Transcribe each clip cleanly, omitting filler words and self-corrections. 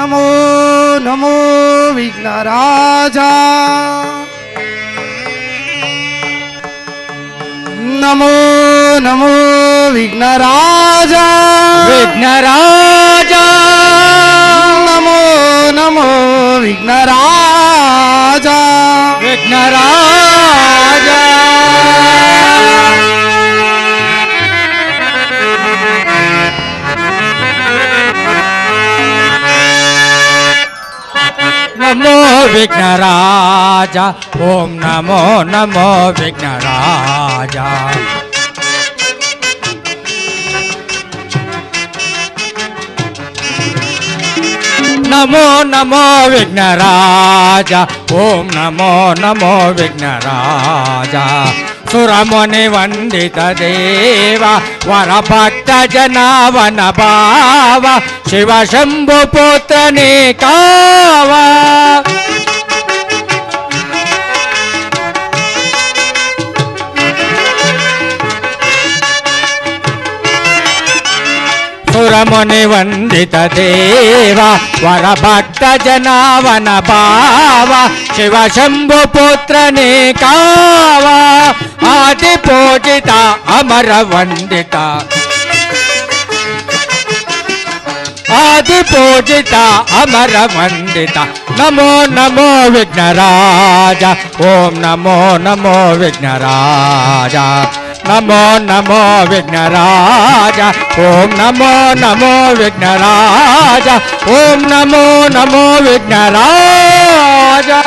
नमो नमो विघ्नराजा नमो नमो विघ्नराजा विघ्नराजा नमो नमो विघ्नराजा विघ्नराजा नमो विघ्नराजा ओम नमो नमो विघ्नराजा नमो नमो विघ्नराजा ओम नमो नमो विघ्नराजा सुरमुनि वंदित देव वरभक्त जनावन भाव शिव शंभु पुत्र कावा सुरमुनि वंदित देव वरभक्त जनावन भाव शिव शंभु पुत्र कावा आदि पूजिता अमर वंदिता आदि पूजिता अमर वंदिता नमो नमो विघ्नराजा ओम नमो नमो विघ्नराजा नमो नमो विघ्नराजा ओम नमो नमो विघ्नराजा ओम नमो नमो विघ्नराजा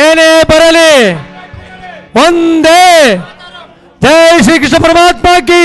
ಏನೇ ಬರಲಿ ಒಂದೇ ಜೈ ಶ್ರೀ ಕೃಷ್ಣ ಪರಮಾತ್ಮ ಕಿ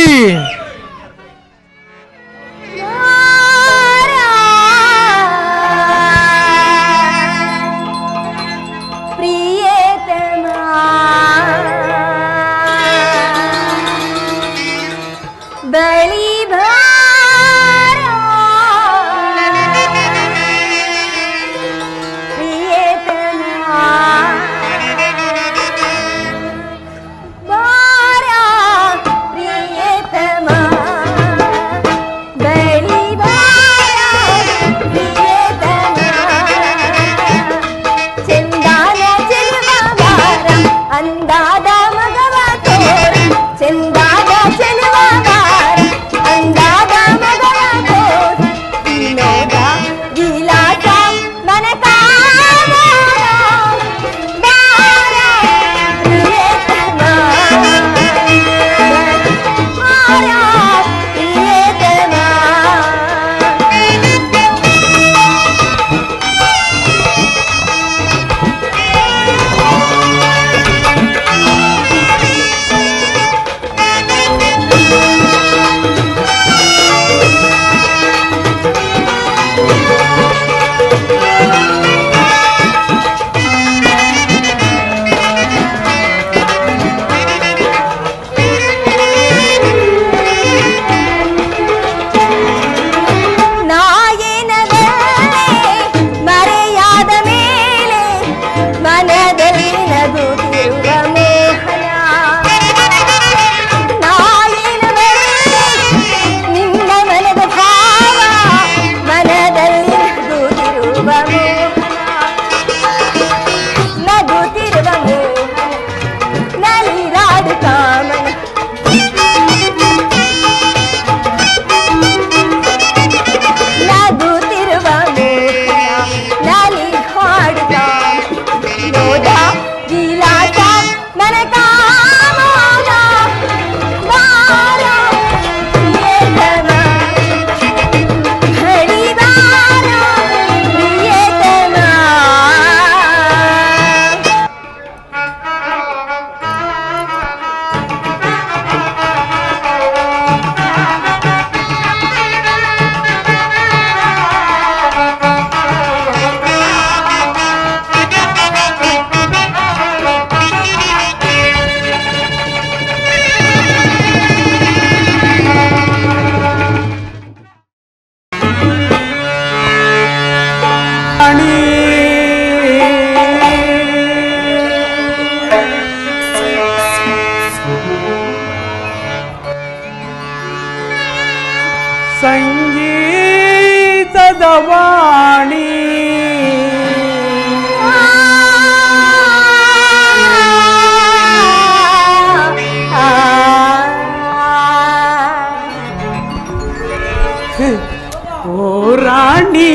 ಓ ರಾಣಿ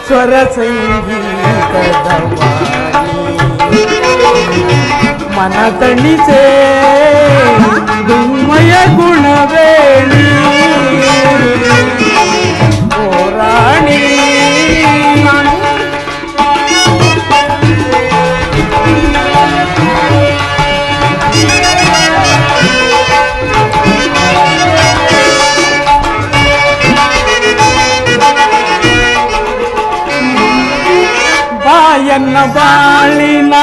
ಸ್ವರ ಸಂಗೀತದ ಮನ ತಣಿಸೆ ದುಮ್ಮಯ ಗುಣವೇಣಿ ಓ ರಾಣಿ ಬಾಯನ್ನ ಬಾಳಿನ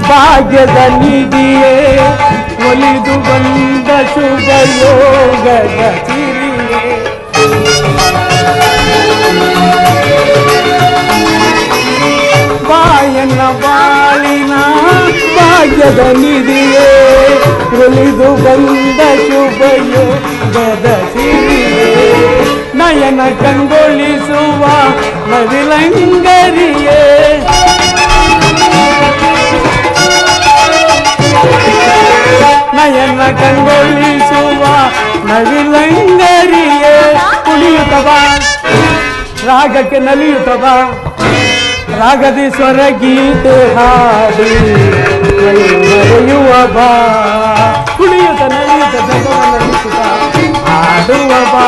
ಭಾಗ್ಯದ ನಿಧಿಯೇ ಒಲಿದು ಬಂದ ಶುಭ ಯೋಗದ ಸಿರಿಯೇ ಬಾಯನ್ನ ಬಾಳಿನ ಭಾಗ್ಯದ ನಿಧಿಯೇ ಒಲಿದು ಬಂದ ಶುಭ ಯೋಗದ ಸಿರಿಯೇ ನಯನ ಕಂಗೊಳಿಸುವ ನವಿಲಂಗರಿಯೇ ನಯನ ಕಂಗೊಳಿಸುವ ನವಿಲಂಗರಿಯೇ ಕುಣಿಯುತ್ತವ ರಾಗಕ್ಕೆ ನಲಿಯುತ್ತವ ರಾಗದಿ ಸ್ವರ ಗೀತೆ ಹಾಡಿ ಮರೆಯುವ ಬಾ ಕುಣಿಯುತ್ತ ನಲಿಯುತ್ತ ಜಗವನ್ನ ಹಾಡುವ ಬಾ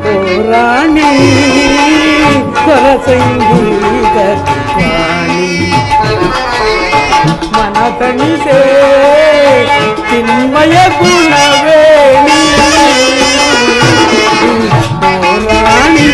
ಓ ರಾಣಿ ಸ್ವರ ಸಂಗೀತ ವಾಣಿ ಮನ ತಣಿಸೆ ಚಿನ್ಮಯ ಗುಣವೇಣಿ ಓ ರಾಣಿ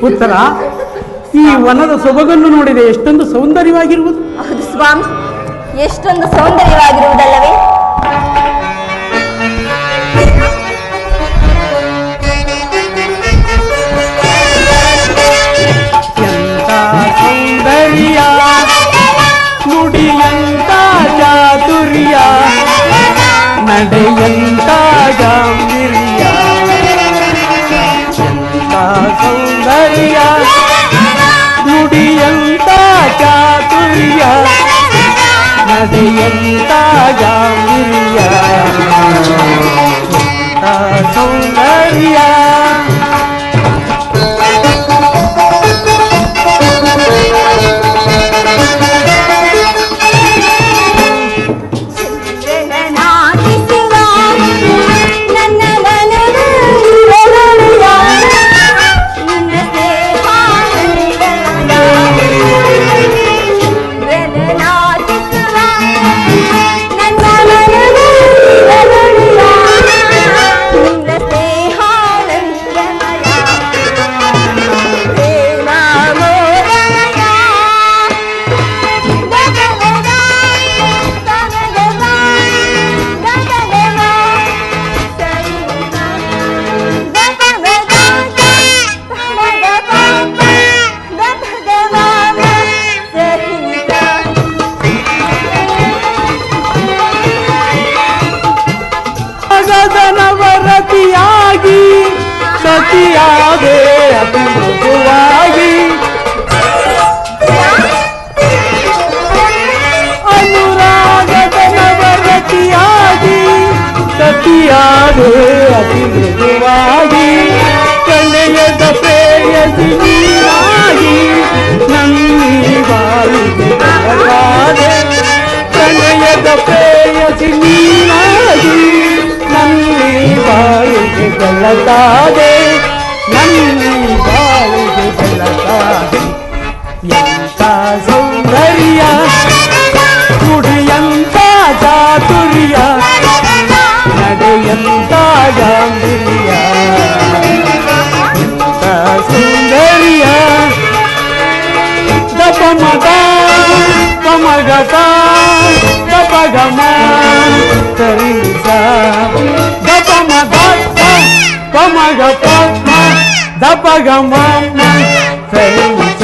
ಉತ್ತರ ಈ ವನದ ಸೊಬಗನ್ನು ನೋಡಿದೆ ಎಷ್ಟೊಂದು ಸೌಂದರ್ಯವಾಗಿರುವುದು. ಹೌದು ಸ್ವಾಮಿ, ಎಷ್ಟೊಂದು ಸೌಂದರ್ಯವಾಗಿರುವುದಲ್ಲವೇ? ಎಂತ ಸೌಂದರ್ಯ ನುಡಿಯಂತ ಚಾತುರ್ಯ ನಡೆಯಂತ ಗಾಂಭೀರ್ಯ ಎಂತ ಸೌಂದರ್ಯ ನುಡಿಯಂತ ಚಾತುರ್ಯ ನಡೆಯಂತ ಗಾಂಭೀರ್ಯ ಎಂತ ಸೌಂದರ್ಯ ನವರತಿಯಾಗಿ ಸತಿಯಾದೆ ಅತಿ ಮೃದುವಾಗಿ ಅನುರಾಗದ ನವರತಿಯಾಗಿ ಸತಿಯಾದೆ ಅತಿ ಮೃದುವಾಗಿ ಕಳೆಯದ ಪ್ರೇಯಸಿ ನೀರಾಗಿ ನನ್ನಿ ಬಾಳಿಗೆ ಬೆಳಗಾದೆ ಕಳೆಯದ ಪ್ರೇಯಸಿ ನೀರಾಗಿ ನನ್ನಿ ಬಾಳಿಗೆ ಬೆಳಗಾದೆ ನನ್ನಿ ಬಾಳಿಗೆ ಬೆಳಗಾದೆ ಎಂತ ಸೌಂದರ್ಯ ಕುಡಿಯಂತ ಚಾತುರ್ಯ ನಡೆಯಂತ ಗಾಂಭೀರ್ಯ ಎಂತ ಸೌಂದರ್ಯ ದಪಮದ ಪಮಗತ ದಪಗಮ ಸರಿಸ ದಪಮದ ಪಮಗತ ದಪಗಮ ಸರಿಸ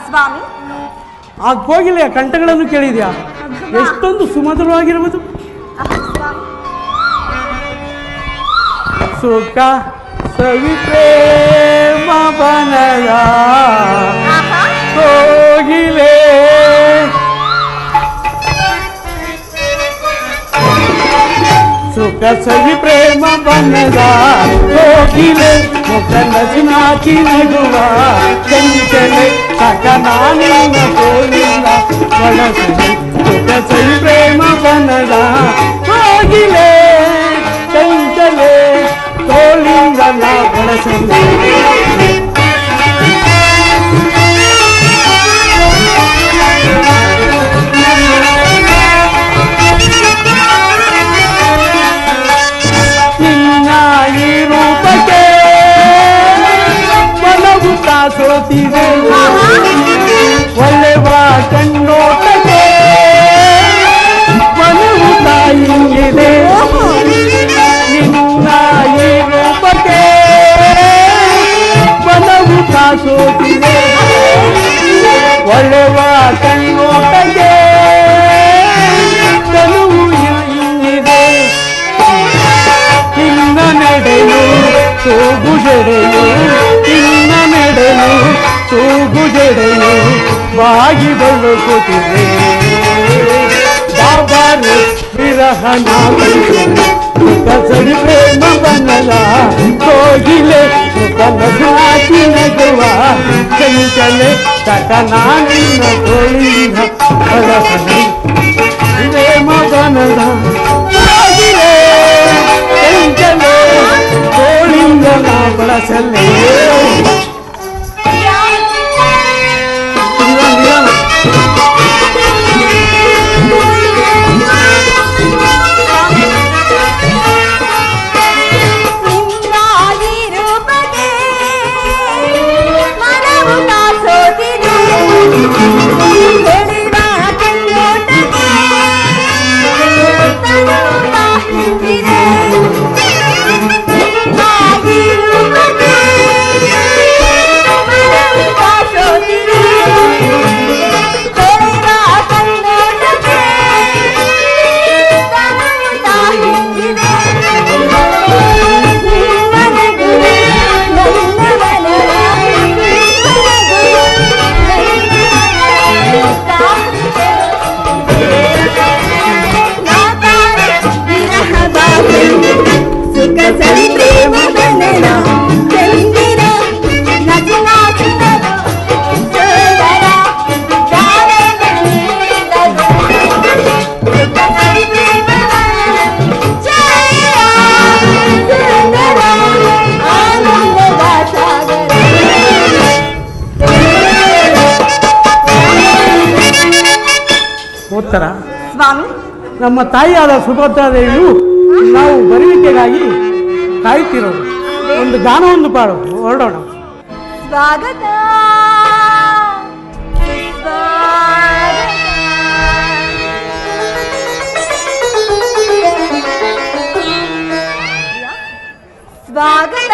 ಸ್ವಾಮಿ, ಆ ಕೋಗಿಲೆಯ ಕಂಠಗಳನ್ನು ಕೇಳಿದ್ಯಾ? ಎಷ್ಟೊಂದು ಸುಮಧುರವಾಗಿರುವುದು. ಸುಖ ಸವಿಪ್ರೇಮ ಬನಯ ಕೋಗಿಲೆ ಸುಖ ಸವಿ ಪ್ರೇಮ ಬನ್ನದ ಕೋಗಿಲೆ ಮುಖ ನಸಿನಾಚಿ ನಗುವ ಚಂಚಲೆ ಸಕ ನಾನಿನ ಕೋಗಿಲ ಬಳಸಲಿ ಸುಖ ಸವಿ ಪ್ರೇಮ ಬನ್ನದ ಕೋಗಿಲೆ ಚಂಚಲೆ ಕೋಲಿಂಗ ಬಳಸಲಿ ಸೋತಿದೆ ಒಳ್ಳೆವ ಕಣ್ಣೋಟಕ್ಕೆ ಮನವು ತಾಯಿದೆ ನಿನ್ನ ಈ ರೂಪಕ್ಕೆ ಮನವು ಸೋತಿದೆ ಒಳ್ಳೆವ ಕಣ್ಣೋಟಕ್ಕೆ ತನುವು ಹಿಂಗಿದೆ ನಿನ್ನ ನಡೆಯು ತೂಗುಜೆಡೆಯು ನಿನ್ನ ನಡೆಯು ತೂಗುಜೆಡೆಯು ಬಾಗಿ ಬಳುಕುತ್ತಿದೆ ಬಾಬಾರು ವಿರಹನ ಕಸಡಿ ಪ್ರೇಮ ಬನ್ನಲ ಕೋಗಿಲೆ ಕನಸಾತಿ ನಗುವ ಚಂಚಲೆ ಸಕನಾನಿನ ಕೋಳಿನ ಬಳಸಲಿ ಪ್ರೇಮ ಬನ್ನಲ ಕೋಗಿಲೆ ಚಂಚಲೆ ಕೋಳಿಂದ ಬಳಸಲೇ Thank you. ಉತ್ತರ. ಸ್ವಾಮಿ, ನಮ್ಮ ತಾಯಿಯಾದ ಸುಭದ್ರಾದೇವಿಯು ನಾವು ಬರುವಿಕೆಗಾಗಿ ಕಾಯುತ್ತಿರೋದು. ಒಂದು ಗಾನವನ್ನು ಪಾಡು, ಹೊರಡೋಣ. ಸ್ವಾಗತ ಸ್ವಾಗತ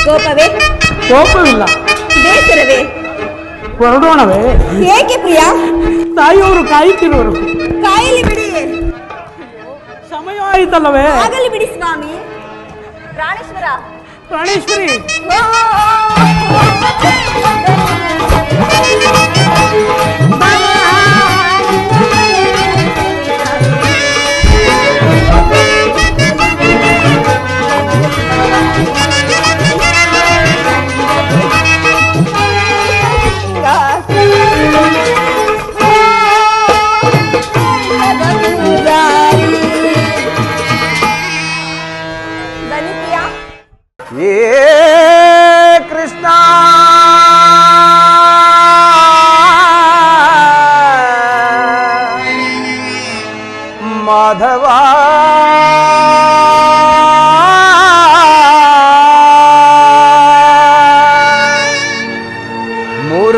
ಕೋಪವೇ? ಕೋಪವಿಲ್ಲ. ಬೇಸರವೇ? ಹೊರಡೋಣವೇ? ಏಕೆ ಪ್ರಿಯ? ತಾಯಿಯವರು ಕಾಯುತ್ತಿರುವರು. ಕಾಯಲಿ ಬಿಡಿ, ಸಮಯ ಆಯಿತಲ್ಲವೇ? ಆಗಲಿ ಬಿಡಿ ಸ್ವಾಮಿ. ಪ್ರಾಣೇಶ್ವರ, ಪ್ರಾಣೇಶ್ವರಿ,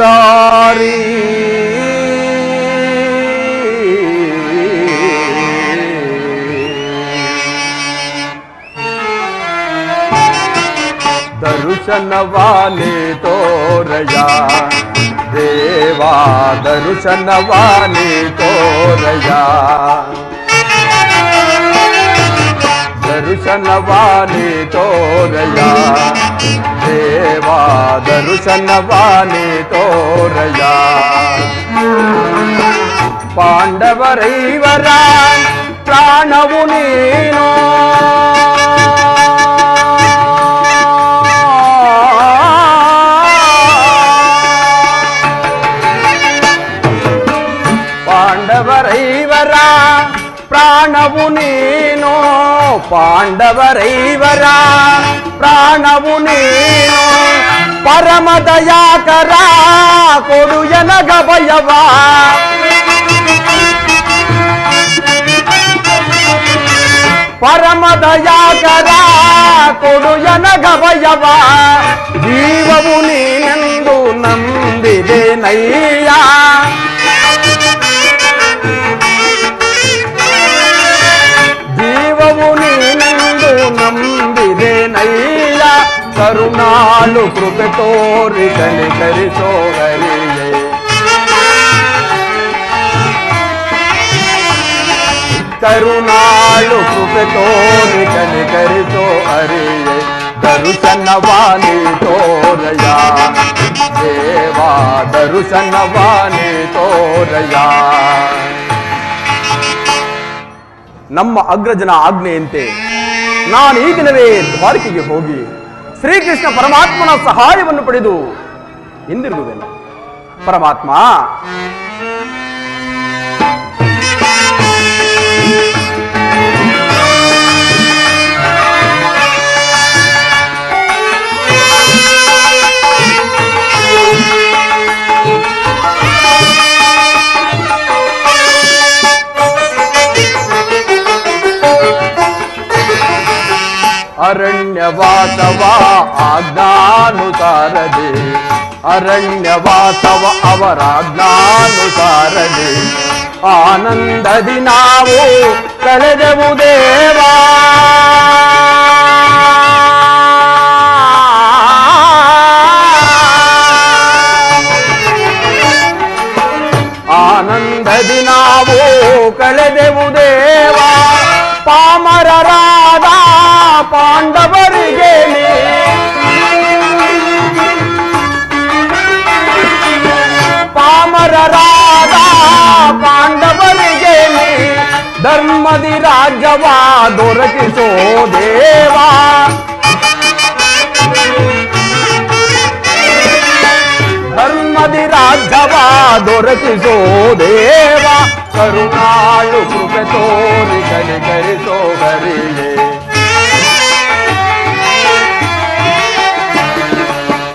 ಮುರಾರಿ ದರುಶನವಾನಿ ತೋರಯ ದೇವಾ ದರುಶನವಾನಿ ತೋರಯ ದರುಶನವಾನಿ ತೋರಯ ದೇವಾ ದರುಶನವಾನಿ ತೋರಯ ಪಾಂಡವರೈವರ ಪ್ರಾಣವು ನೀನು ಪಾಂಡವರೈವರ ಪ್ರಾಣವು ನೀನು ಪಾಂಡವರೈವರ ಪ್ರಾಣವು ನೀನು ಪರಮ ದಯಾಕರ ಕೊಡು ಎನಗ ಭಯವ ಪರಮ ದಯಾಕರ ಕೊಡು ಎನಗ ಭಯವ ಜೀವವು ನೀನೆಂದು ನಂಬಿದೆ ನಯ್ಯ ಜೀವವು ನೀನೆಂದು ನಂಬಿದೆ ನಯ್ಯ ಕರುಣಾಳು ಕೃಪೆ ತೋರಿ ಕನಿಕರಿಸೋ ಹರಿಯೇ ಕರುಣಾಳು ಕೃಪೆ ತೋರಿ ಕನಿಕರಿಸೋ ಹರಿಯೇ ದರುಶನವಾನಿ ತೋರಯ ದೇವಾ ದರುಶನವಾನಿ ತೋರಯ ನಮ್ಮ ಅಗ್ರಜನ ಆಜ್ಞೆಯಂತೆ ನಾನು ಈ ದಿನವೇ ದ್ವಾರಕೆಗೆ ಹೋಗಿ ಶ್ರೀಕೃಷ್ಣ ಪರಮಾತ್ಮನ ಸಹಾಯವನ್ನು ಪಡೆದು ಹಿಂದಿರುಗುವೆನು. ಪರಮಾತ್ಮ ಅರಣ್ಯವಾಸವ ಆಜ್ಞಾನುಸಾರದೆ ಅರಣ್ಯವಾಸವ ಅವರಾಜ್ಞಾನುಸಾರದೆ ಆನಂದದಿ ನಾವು ಕಳೆದೆವು ದೇವಾ ಆನಂದದಿ ನಾವು ಕಳೆದೆವು ದೇವಾ ಪಾಮರರಾದ ಪಾಂಡವರಿಗೆ ಪಾಮರರಾದ ಪಾಂಡವರಿಗೆ ಧರ್ಮದಿ ರಾಜ್ಯವ ದೊರಕಿಸೋ ದೇವಾ ಧರ್ಮದಿ ರಾಜ್ಯವ ದೊರಕಿಸೋ ದೇವಾ ಕರುಣಾಳು ಕೃಪೆ ತೋರಿ ಕನಿಕರಿಸೋ ಹರಿಯೇ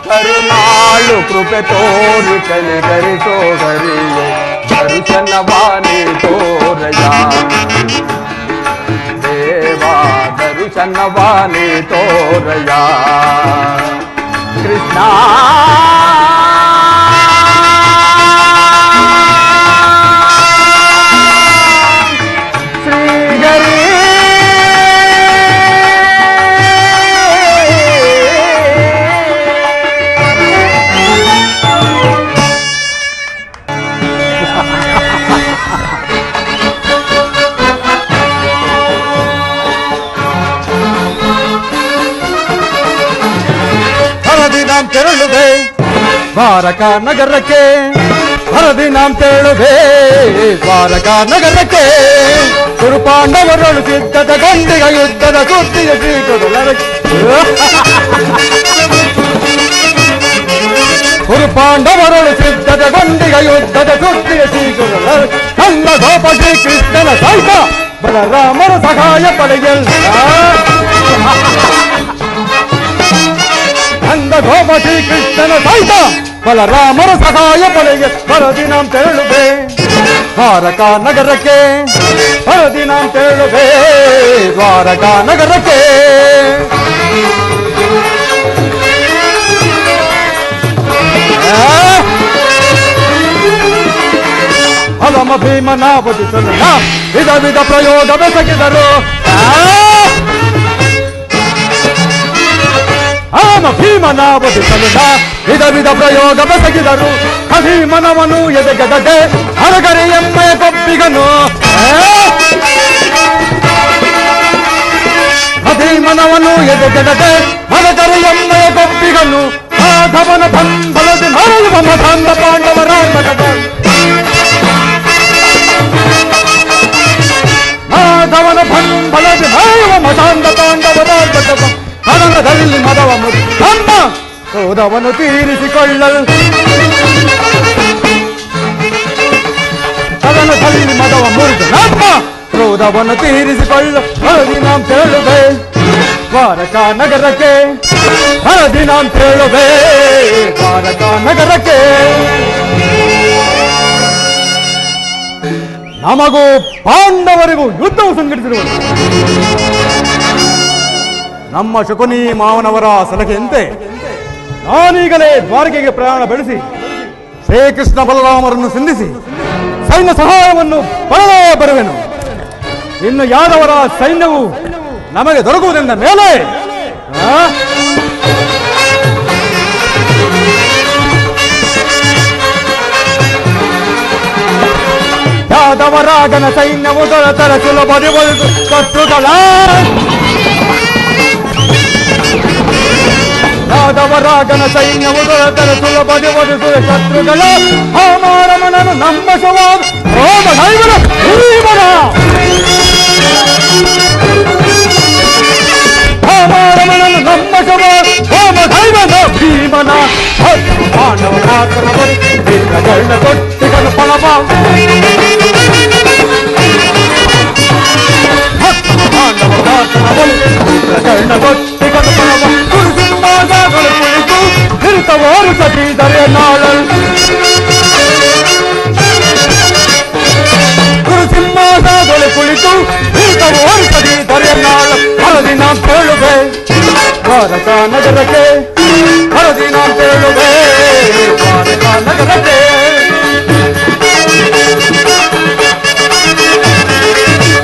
ಕರುಣಾಳು ಕೃಪೆ ತೋರಿ ಕನಿಕರಿಸೋ ಹರಿಯೇ ದರುಶನವಾನಿ ತೋರಯ ದೇವಾ ದರುಶನವಾನಿ ತೋರಯ ಕೃಷ್ಣ ತೆರಳುವೆ ದ್ವಾರಕಾ ನಗರಕ್ಕೆ ಹರದಿ ನಾಂ ತೆರಳುವೆ ದ್ವಾರಕಾ ನಗರಕ್ಕೆ ಕುರುಪಾಂಡವರೊಳು ಸಿದ್ಧದ ಗಂಡಿಗ ಯುದ್ಧದ ಸುದ್ದಿಯ ಕುರುಪಾಂಡವರೊಳು ಸಿದ್ಧದ ಗಂಡಿಗ ಯುದ್ಧದ ಸುದ್ದಿಯ ಶ್ರೀಗುರು ನನ್ನ ಗೋಪ ಶ್ರೀಕೃಷ್ಣನ ಸಹಿತ ಬಲರಾಮರ ಸಹಾಯ ಪಡೆಯಲ್ಲ ಅಂದ ಗೋಪ ಶ್ರೀಕೃಷ್ಣನ ಸಹಿತ ಬಲರಾಮರ ಸಹಾಯ ಪಡೆಗೆ ಹರದಿ ನಾಂ ತೆರಳುವೆ ದ್ವಾರಕಾ ನಗರಕ್ಕೆ ಹರದಿ ನಾಂ ತೆರಳುವೆ ದ್ವಾರಕಾ ನಗರಕ್ಕೆ ಹಲಮ ಭೀಮನ ವಧಿಸಲು ವಿಧ ವಿಧ ಪ್ರಯೋಗ ಬೆಸಗಿದರು. ಹಲಮ ಭೀಮನ ವಧಿಸಲು ವಿಧ ವಿಧ ಪ್ರಯೋಗ ಬೆಸಗಿದರು. ಭೀಮನವನು ಎದೆಗೆದದೆ ಹರಗರೆ ಎಮ್ಮೆಯ ಕೊಬ್ಬಿಗನು. ಭೀಮನವನು ಎದೆಗೆದದೆ ಹರಗರೆ ಎಮ್ಮೆಯ ಕೊಬ್ಬಿಗನು. ಮಾಧವನ ಬಂಧಲದಿ ಮರೆಯುವ ಮತಾಂಧ ಪಾಂಡವರ ಮಾಧವನ ಬಂಧಲದಿ ಮರೆಯುವ ಮತಾಂಧ ಪಾಂಡವರ ಹರಣದಲ್ಲಿ ಮದವ ಮುರಿದು ನಮ್ಮ ಕ್ರೋಧವನ್ನು ತೀರಿಸಿಕೊಳ್ಳಲು. ಹರಣದಲ್ಲಿ ಮದವ ಮುರಿದು ನಮ್ಮ ಕ್ರೋಧವನ್ನು ತೀರಿಸಿಕೊಳ್ಳಲು ಹರದಿ ನಾಂ ಹೇಳುವೆ ದ್ವಾರಕಾ ನಗರಕ್ಕೆ. ಹರದಿ ನಾಂ ಹೇಳುವೆ ದ್ವಾರಕಾ ನಗರಕ್ಕೆ. ನಮಗೂ ಪಾಂಡವರಿಗೂ ಯುದ್ಧವು ಸಂಘಟಿಸಿರುವುದು. ನಮ್ಮ ಶಕುನಿ ಮಾವನವರ ಸಲಹೆಯಂತೆ ನಾನೀಗಲೇ ದ್ವಾರಕೆಗೆ ಪ್ರಯಾಣ ಬೆಳೆಸಿ ಶ್ರೀಕೃಷ್ಣ ಬಲರಾಮರನ್ನು ಸಿಂಧಿಸಿ ಸೈನ್ಯ ಸಹಾಯವನ್ನು ಪಡೆದೇ ಬರುವೆನು. ಇನ್ನು ಯಾದವರ ಸೈನ್ಯವು ನಮಗೆ ದೊರಕುವುದೆಂದ ಮೇಲೆ ಯಾದವರಾಗನ ಸೈನ್ಯವು ದೊರೆತರ ಸುಲಭದಿ ಒಲಿದು ಶತ್ರುಗಳ. ಯಾದವರಾಗನ ಸೈನ್ಯವು ದೊರೆತರ ಸುಲಭದಿ ಒಲಿಸುವ ಶತ್ರುಗಳ. ಹಾಮಾರಮಣನು ನಮ್ಮ ಶವಾದ ರೋಮನೈವನ ಭೀಮನ. ಹಾಮಾರಮಣನು ನಮ್ಮ ಶವಾದ ರೋಮನೈವನ ಭೀಮನ. ಪಾಂಡವರಾತನವರು ದೀರ್ಘಗಳ್ಳ ಕೊಟ್ಟಿಗನು ಫಲಪ. ಪಾಂಡವರಾತನವರು ದೀರ್ಘಗಳ್ಳ ಕೊಟ್ಟಿಗನು ಫಲಪ. ಗುರುಸಿಂಹಾಸಗಳು ಕುಳಿತು ನಿರುತವಾರು ಸತಿದರೆ ನಾಳಲ್. ಗುರುಸಿಂಹಾಸಗಳು ಕುಳಿತು ನಿರುತವಾರು ಸತಿದರೆ ನಾಳ. ಹರದಿ ನಾಂ ಹೇಳುವೆ ದ್ವಾರಕಾ ನಗರಕ್ಕೆ. ಹರದಿ ನಾಂ ಹೇಳುವೆ ದ್ವಾರಕಾ ನಗರಕ್ಕೆ.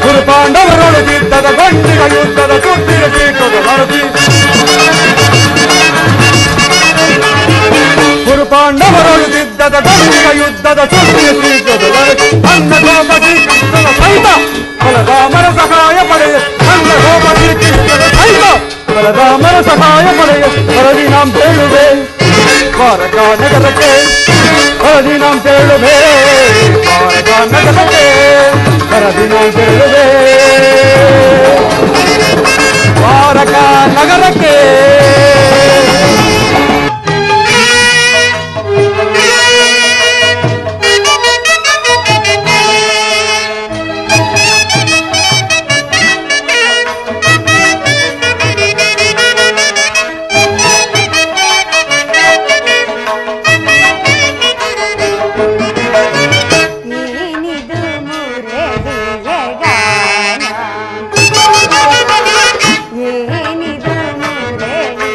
ಗುರು ಪಾಂಡವರೊಳಗಿದ್ದದ ಗಂಡಿಗ ಯುದ್ಧದ ಸುದ್ದಿಯ ಚೀಟದ ವರದಿ. ಗುರು ಪಾಂಡವರೊಳಗಿದ್ದದ ಗಂಡಿಗ ಯುದ್ಧದ ಸುದ್ದಿಯ ಚೀಟದ ವರದಿ. ಅನ್ನ ಗೋಪತಿ ಕೃಷ್ಣನ ಸಹಿತ ಬಲರಾಮರ ಸಹಾಯ ಪಡೆಯ. ಅನ್ನ ಗೋಪತಿ ಕೃಷ್ಣನ ಸಹಿತ ಬಲರಾಮರ ಸಹಾಯ ಪಡೆಯ. ಹರದಿ ನಾಂ ಹೇಳುವೆ ದ್ವಾರಕಾ ನಗರಕ್ಕೆ. ಹರದಿ ನಾಂ ಹೇಳುವೆ ದ್ವಾರಕಾ ನಗರಕ್ಕೆ. ಹರದಿ ನಾಂ ಹೇಳುವೆ ದ್ವಾರಕಾ ನಗರಕ್ಕೆ. ಏನಿದು ಮುರಳಿ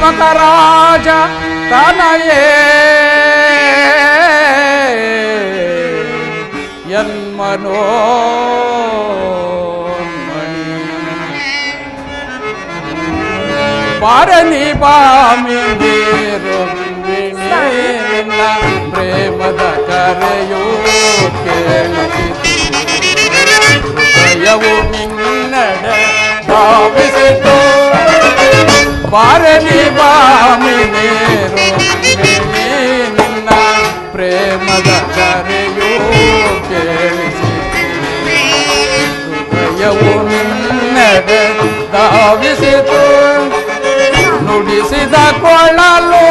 ತ್ವಕರಾಜ ತನಯೇ ಯನ್ಮನೋನ್ಮಣಿ ಪಾರನಿ ಬಾಮಿಂದಿರು ನಿನ್ನ ಪ್ರೇಮದ ಕರೆಯೋ ಕೇಳಿಸಿತು ಹೃದಯವು ನಿನ್ನಡೆ ಭಾವಿಸಿತು ಪಾರನಿ ಬಾಮಿಂದಿರು ನಿನ್ನ ಪ್ರೇಮದ ಕರೆಯೋ ಕೇಳಿಸಿತು ಹೃದಯವು ನಿನ್ನಡೆ ಧಾವಿಸಿತು ನುಡಿಸಿದ ಕೊಳ್ಳಲು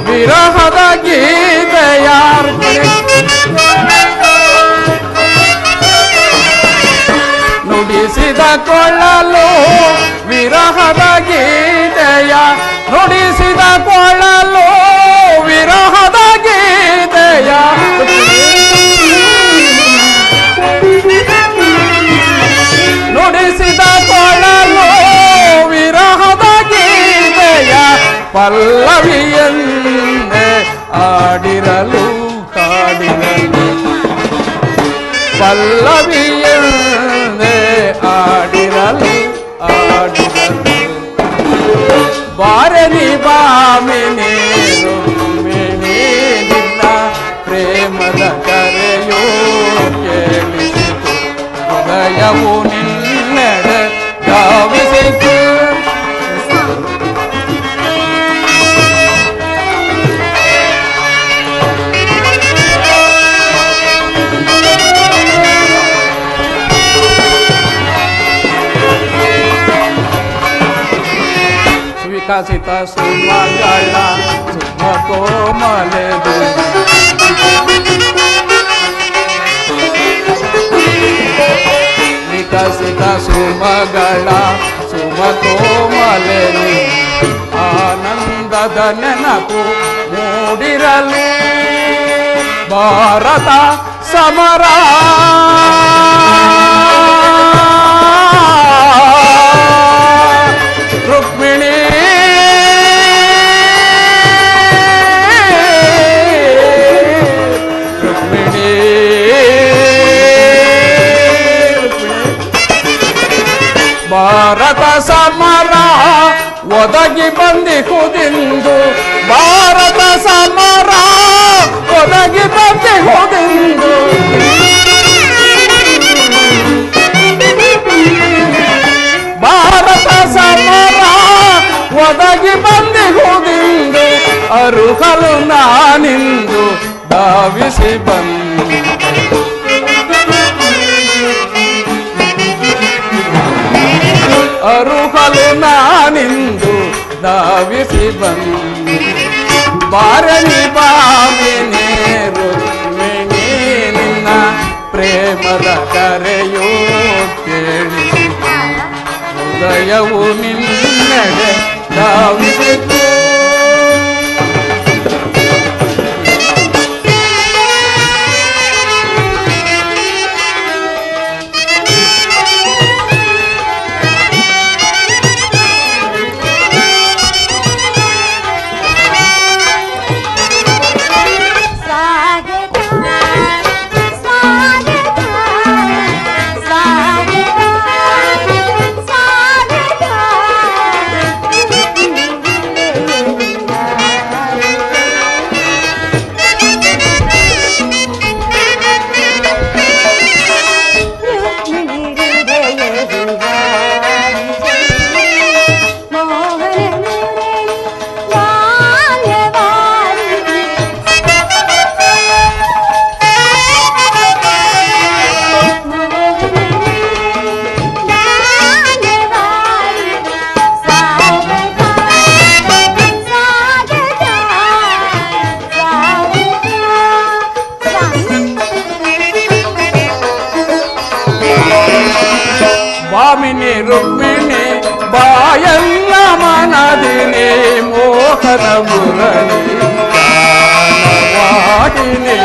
ವಿರಹದ ಗೀತೆಯಾರ್ಪಣೆ ನುಡಿಸಿದ ಕೊಳ್ಳಲು ವಿರಹದ ಗೀತೆಯ ನುಡಿಸಿದ ಕೊಳ್ಳಲು ವಿರಹದ ಗೀತೆಯ ನುಡಿಸಿದ ಕೊಳ್ಳಲು ವಿರಹದ ಗೀತೆಯ ಪಲ್ಲವಿಯನ್ನೇ ಆಡಿರಲು ಕಾಡಿರಲು ಪಲ್ಲವಿಯನ್ನೇ ಆಡಿರಲು ಆಡಿರಲು ಬಾರನಿ ಬಾಮಿನಿ ರುಕ್ಮಿಣಿ ನಿನ್ನ ಪ್ರೇಮದ ಕರೆಯೋ ಕೇಳಿಸಿತು ಹೃದಯವು ನಿನ್ನೆಡೆ ಧಾವಿಸಿತು ವಿಕಸಿತ ಸುಮಗಳ ಸುಮ ಕೋಮಲೆದು ವಿಕಸಿತ ಸುಮಗಳ ಸುಮ ಕೋಮಲೆದು ಆನಂದದ ನೆನಪು ಮೂಡಿರಲು ಭಾರತ ಸಮರ ರುಕ್ಮಿಣಿ ಭಾರತ ಸಮರ ಒದಗಿ ಬಂದಿಹುದೆಂದು ಭಾರತ ಸಮರ ಒದಗಿ ಬಂದಿಹುದೆಂದು ಭಾರತ ಸಮರ ಒದಗಿ ಬಂದಿಹುದೆಂದು ಅರುಹಲು ನಾನಿಂದು ಧಾವಿಸಿ ಬಂದೆ ಅರುಹಲು ನಾನಿಂದು ಧಾವಿಸಿ ಬಂದೆ ಬಾರನಿ ಬಾಮಿನಿ ರುಕ್ಮಿಣಿ ನಿನ್ನ ಪ್ರೇಮದ ಕರೆಯೋ ಕೇಳಿಸಿತು ಹೃದಯವು ನಿನ್ನೆಡೆ ಧಾವಿಸಿತು ಭಾಮಿನಿ ರುಕ್ಮಿಣಿ ಬಾಯಲ್ಲ ಮನದಿನಿ ಮೋಹನ ಮುರಳಿ ವಾಹಿನಿ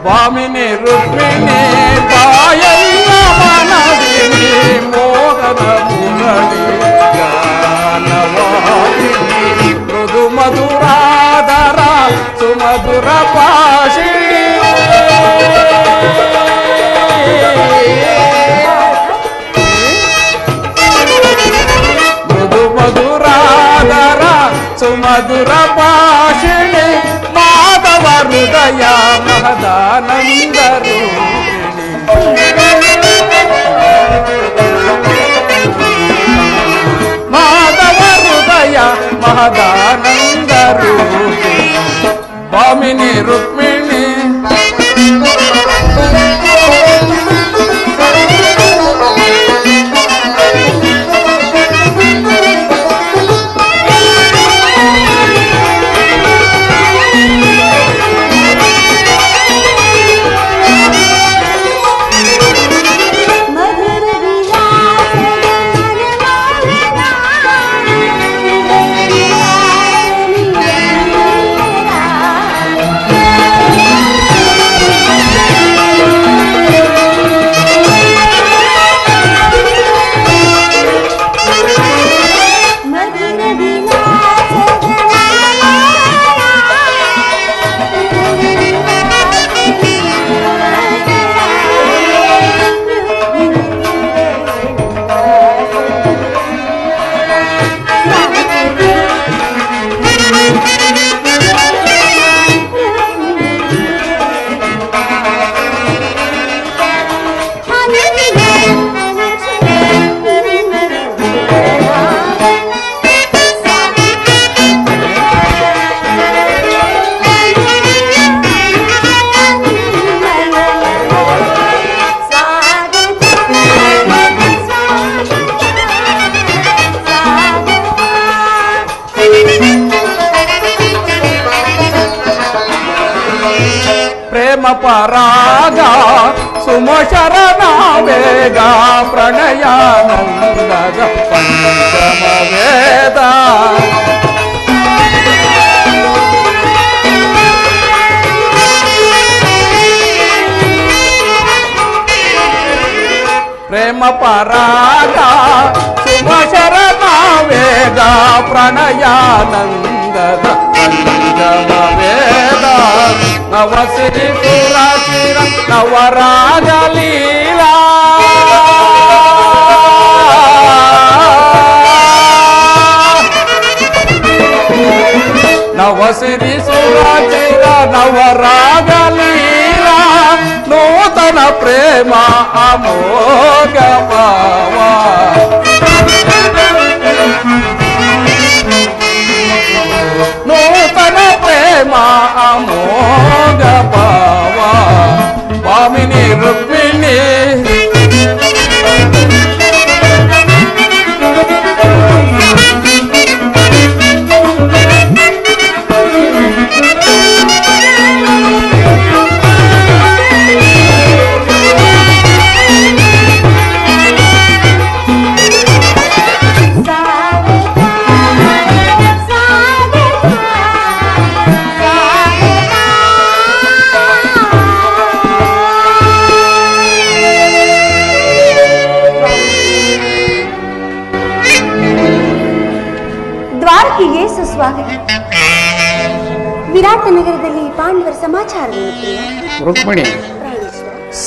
ಭಾಮಿನಿ ರುಕ್ಮಿಣಿ ಬಾಯಲ್ಲ ಮನದಿನಿ ಮೋಹನ ಮಧುರ ಭಾಷಿಣಿ ಮಾಧವ ಹೃದಯ ಮಹದಾನಂದ ರೂಪಿಣಿ ಮಾಧವ ಹೃದಯ ಮಹದಾನಂದ ರೂಪಿಣಿ ಭಾಮಿನಿ ರುಕ್ಮಿಣಿ ಪರಾಗ ಸುಮಶರಣ ವೇಗ ಪ್ರಣಯಾನಂದದ ಪಂಚಮ ವೇದ ಪ್ರೇಮ ಪರಾಗ ಸುಮಶರಣ ವೇಗ ಪ್ರಣಯಾನಂದದ ಪಂಚಮ ವೇದ ನವಸಿರಿ ಸುರಚಿರ ನವರಾಜ ಲೀಲಾ ನವಸಿರಿ ಸುರಚಿರ ನವರಾಜ ಲೀಲಾ ನೂತನ ಪ್ರೇಮ ಅಮೋಘ ಭಾವ ನೂತನ ಪ್ರೇಮ ಅಮೋಘ ಭಾವ ಭಾಮಿನಿ ರುಕ್ಮಿಣಿ ವಿರಾಟ ನಗರದಲ್ಲಿ ಪಾಂಡವರ ಸಮಾಚಾರ ರುಕ್ಮಿಣಿ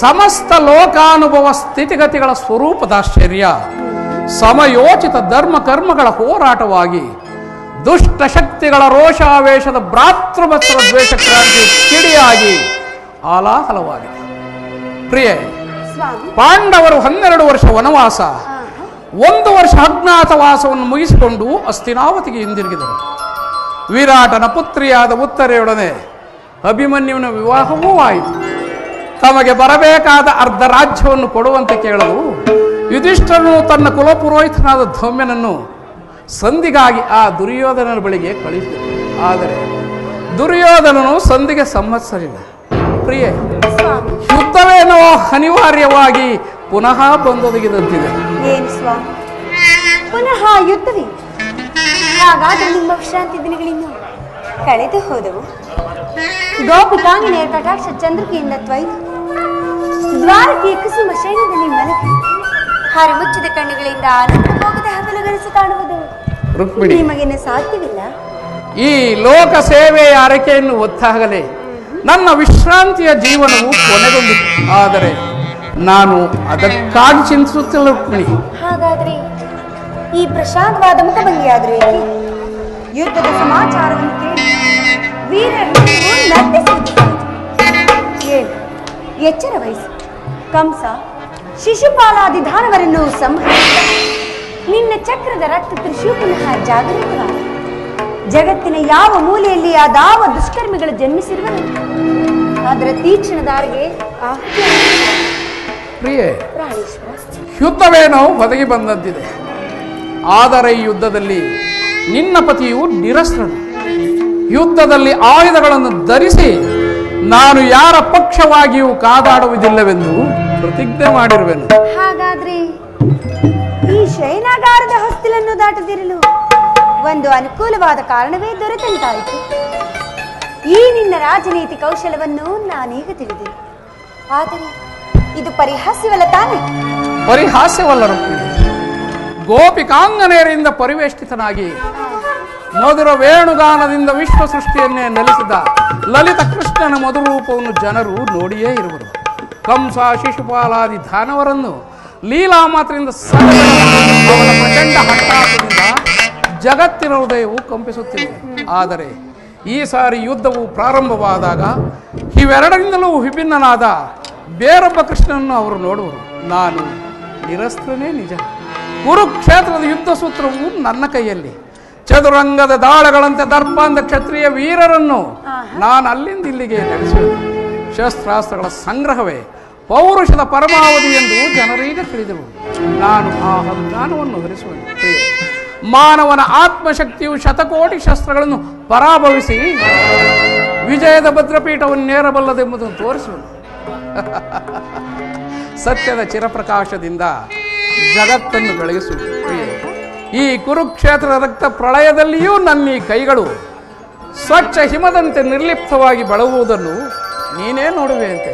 ಸಮಸ್ತ ಲೋಕಾನುಭವ ಸ್ಥಿತಿಗತಿಗಳ ಸ್ವರೂಪದಾಶ್ಚರ್ಯ ಸಮಯೋಚಿತ ಧರ್ಮ ಕರ್ಮಗಳ ಹೋರಾಟವಾಗಿ ದುಷ್ಟ ಶಕ್ತಿಗಳ ರೋಷಾವೇಶದ ಭ್ರಾತೃವತ್ಸರ ದ್ವೇಷ ಕ್ರಾಂತಿ ಕಿಡಿಯಾಗಿ ಆಲಾಹಲವಾಗಿದೆ. ಪ್ರಿಯೆ, ಪಾಂಡವರು 12 ವರ್ಷ ವನವಾಸ 1 ವರ್ಷ ಅಜ್ಞಾತವಾಸವನ್ನು ಮುಗಿಸಿಕೊಂಡು ಹಸ್ತಿನಾವತಿಗೆ ಹಿಂದಿರುಗಿದರು. ವಿರಾಟನ ಪುತ್ರಿಯಾದ ಉತ್ತರೆಯೊಡನೆ ಅಭಿಮನ್ಯುವಿನ ವಿವಾಹವೂ ಆಯಿತು. ತಮಗೆ ಬರಬೇಕಾದ ಅರ್ಧ ರಾಜ್ಯವನ್ನು ಕೊಡುವಂತೆ ಕೇಳಲು ಯುಧಿಷ್ಠರನು ತನ್ನ ಕುಲಪುರೋಹಿತನಾದ ಧೌಮ್ಯನನ್ನು ಸಂಧಿಗಾಗಿ ಆ ದುರ್ಯೋಧನನ ಬಳಿಗೆ ಕಳಿಸಿದರು. ಆದರೆ ದುರ್ಯೋಧನನು ಸಂಧಿಗೆ ಸಮ್ಮತಿಸಲಿಲ್ಲ. ಪ್ರಿಯೆ, ಯುದ್ಧವೇನೋ ಅನಿವಾರ್ಯವಾಗಿ ಪುನಃ ಬಂದೊದಗಿದಂತಿದೆ. ಏನು ಸ್ವಾಮಿ, ಪುನಃ ಯುದ್ಧವೇ? ಹಾಗಾದ್ರೆ ನಿಮ್ಮ ವಿಶ್ರಾಂತಿ ದಿನಗಳಿಂದ ಕಳೆದು ಹೋದವು. ಗೋಪಿಕಾಂಗಿನೆಯ ಕಟಾಕ್ಷ ಚಂದ್ರಿಕೆಯಿಂದ ತ್ವಯ್ದು ದ್ವಾರಕೆಯ ಕುಸುಮ ಶೈಲದಲ್ಲಿ ಮಲಗಿ ಹರಮುಚ್ಚಿದ ಕಣ್ಣುಗಳಿಂದ ಆನಂದ ಹೋಗದ ಹಗಲುಗನಸು ಕಾಣುವುದು ನಿಮಗೇನು ಸಾಧ್ಯವಿಲ್ಲ. ಈ ಲೋಕ ಸೇವೆಯ ಅರಕೆಯನ್ನು ಒತ್ತಾಗಲೇ ನನ್ನ ವಿಶ್ರಾಂತಿಯ ಜೀವನವು ಕೊನೆಗೊಂಡಿತು. ಆದರೆ ನಾನು ಅದಕ್ಕಾಗಿ ಚಿಂತಿಸುತ್ತಿಲ್ಲ ರುಕ್ಮಿಣಿ. ಹಾಗಾದ್ರೆ ಈ ಪ್ರಶಾಂತವಾದ ಮುಖಭಂಗಿಯಾದರೂ ಏಕೆ? ಯುದ್ಧದ ಸಮಾಚಾರವನ್ನು ಕೇಳಿ ವೀರರನ್ನು ನರ್ತಿಸುವುದು ಹೇಳು, ಎಚ್ಚರ ವಹಿಸು. ಕಂಸ ಶಿಶುಪಾಲಾದಿ ದಾನವರನ್ನು ಸಂಹರಿಸಿದ ನಿನ್ನ ಚಕ್ರದ ರಕ್ತ ತ್ರಿಶೂ ಪುನಃ ಜಾಗೃತವಾದ ಜಗತ್ತಿನ ಯಾವ ಮೂಲೆಯಲ್ಲಿ ಆದಾವ ದುಷ್ಕರ್ಮಿಗಳು ಜನ್ಮಿಸಿರುವರು ಅದರ ತೀಕ್ಷ್ಣ ದಾರಿಗೆ ಪ್ರಿಯೆ, ಯುದ್ಧವೇನೋ ಒದಗಿ ಬಂದಂತಿದೆ. ಆದರೆ ಈ ಯುದ್ಧದಲ್ಲಿ ನಿನ್ನ ಪತಿಯು ನಿರಸ್ತ್ರನು. ಯುದ್ಧದಲ್ಲಿ ಆಯುಧಗಳನ್ನು ಧರಿಸಿ ನಾನು ಯಾರ ಪಕ್ಷವಾಗಿಯೂ ಕಾದಾಡುವುದಿಲ್ಲವೆಂದು ಪ್ರತಿಜ್ಞೆ ಮಾಡಿರುವೆನು. ಹಾಗಾದ್ರೆ ಈ ಶಯನಾಗಾರದ ಹೊಸ್ತಿಲನ್ನು ದಾಟದಿರಲು ಒಂದು ಅನುಕೂಲವಾದ ಕಾರಣವೇ ದೊರೆತಂತಾಯಿತು. ಈ ನಿನ್ನ ರಾಜನೀತಿ ಕೌಶಲವನ್ನು ನಾನೀಗ ತಿಳಿದೆ. ಆದರೆ ಇದು ಪರಿಹಾಸ್ಯವಲ್ಲ ತಾನೆ? ಪರಿಹಾಸ್ಯವಲ್ಲ ರುಕ್ಮಿಣಿ. ಗೋಪಿಕಾಂಗನೆಯರಿಂದ ಪರಿವೇಷ್ಟಿತನಾಗಿ ಮಧುರ ವೇಣುಗಾನದಿಂದ ವಿಶ್ವ ಸೃಷ್ಟಿಯನ್ನೇ ನೆಲೆಸಿದ ಲಲಿತ ಕೃಷ್ಣನ ಮಧುರ ರೂಪವನ್ನು ಜನರು ನೋಡಿಯೇ ಇರುವರು. ಕಂಸ ಶಿಶುಪಾಲಾದಿ ದಾನವರನ್ನು ಲೀಲಾ ಮಾತ್ರದಿಂದ ಅವನ ಪ್ರಚಂಡ ಹಠಾತ್ತದಿಂದ ಜಗತ್ತಿನ ಹೃದಯವು ಕಂಪಿಸುತ್ತಿದೆ. ಆದರೆ ಈ ಸಾರಿ ಯುದ್ಧವು ಪ್ರಾರಂಭವಾದಾಗ ಇವೆರಡರಿಂದಲೂ ವಿಭಿನ್ನನಾದ ಬೇರೊಬ್ಬ ಕೃಷ್ಣನನ್ನು ಅವರು ನೋಡುವರು. ನಾನು ನಿರಸ್ತ್ರನೇ ನಿಜ. ಕುರುಕ್ಷೇತ್ರದ ಯುದ್ಧ ಸೂತ್ರವು ನನ್ನ ಕೈಯಲ್ಲಿ. ಚದುರಂಗದ ದಾಳಗಳಂತೆ ದರ್ಪಾಂಧ ಕ್ಷತ್ರಿಯ ವೀರರನ್ನು ನಾನು ಅಲ್ಲಿಂದ ಇಲ್ಲಿಗೆ ನಡೆಸುವುದು. ಶಸ್ತ್ರಾಸ್ತ್ರಗಳ ಸಂಗ್ರಹವೇ ಪೌರುಷದ ಪರಮಾವಧಿ ಎಂದು ಜನರೀಗ ತಿಳಿದರು. ನಾನು ಆ ಅಭಿಮಾನವನ್ನು ಹರಿಸುವೆನು. ಪ್ರಿಯ, ಮಾನವನ ಆತ್ಮಶಕ್ತಿಯು ಶತಕೋಟಿ ಶಸ್ತ್ರಗಳನ್ನು ಪರಾಭವಿಸಿ ವಿಜಯದ ಭದ್ರಪೀಠವನ್ನೇರಬಲ್ಲದೆಂಬುದನ್ನು ತೋರಿಸುವನು. ಸತ್ಯದ ಚಿರಪ್ರಕಾಶದಿಂದ ಜಗತ್ತನ್ನು ಬೆಳಗಿಸುವುದು. ಪ್ರಿಯ, ಈ ಕುರುಕ್ಷೇತ್ರ ರಕ್ತ ಪ್ರಳಯದಲ್ಲಿಯೂ ನನ್ನ ಈ ಕೈಗಳು ಸ್ವಚ್ಛ ಹಿಮದಂತೆ ನಿರ್ಲಿಪ್ತವಾಗಿ ಬೆಳಗುವುದನ್ನು ನೀನೇ ನೋಡುವೆ ಅಂತೆ.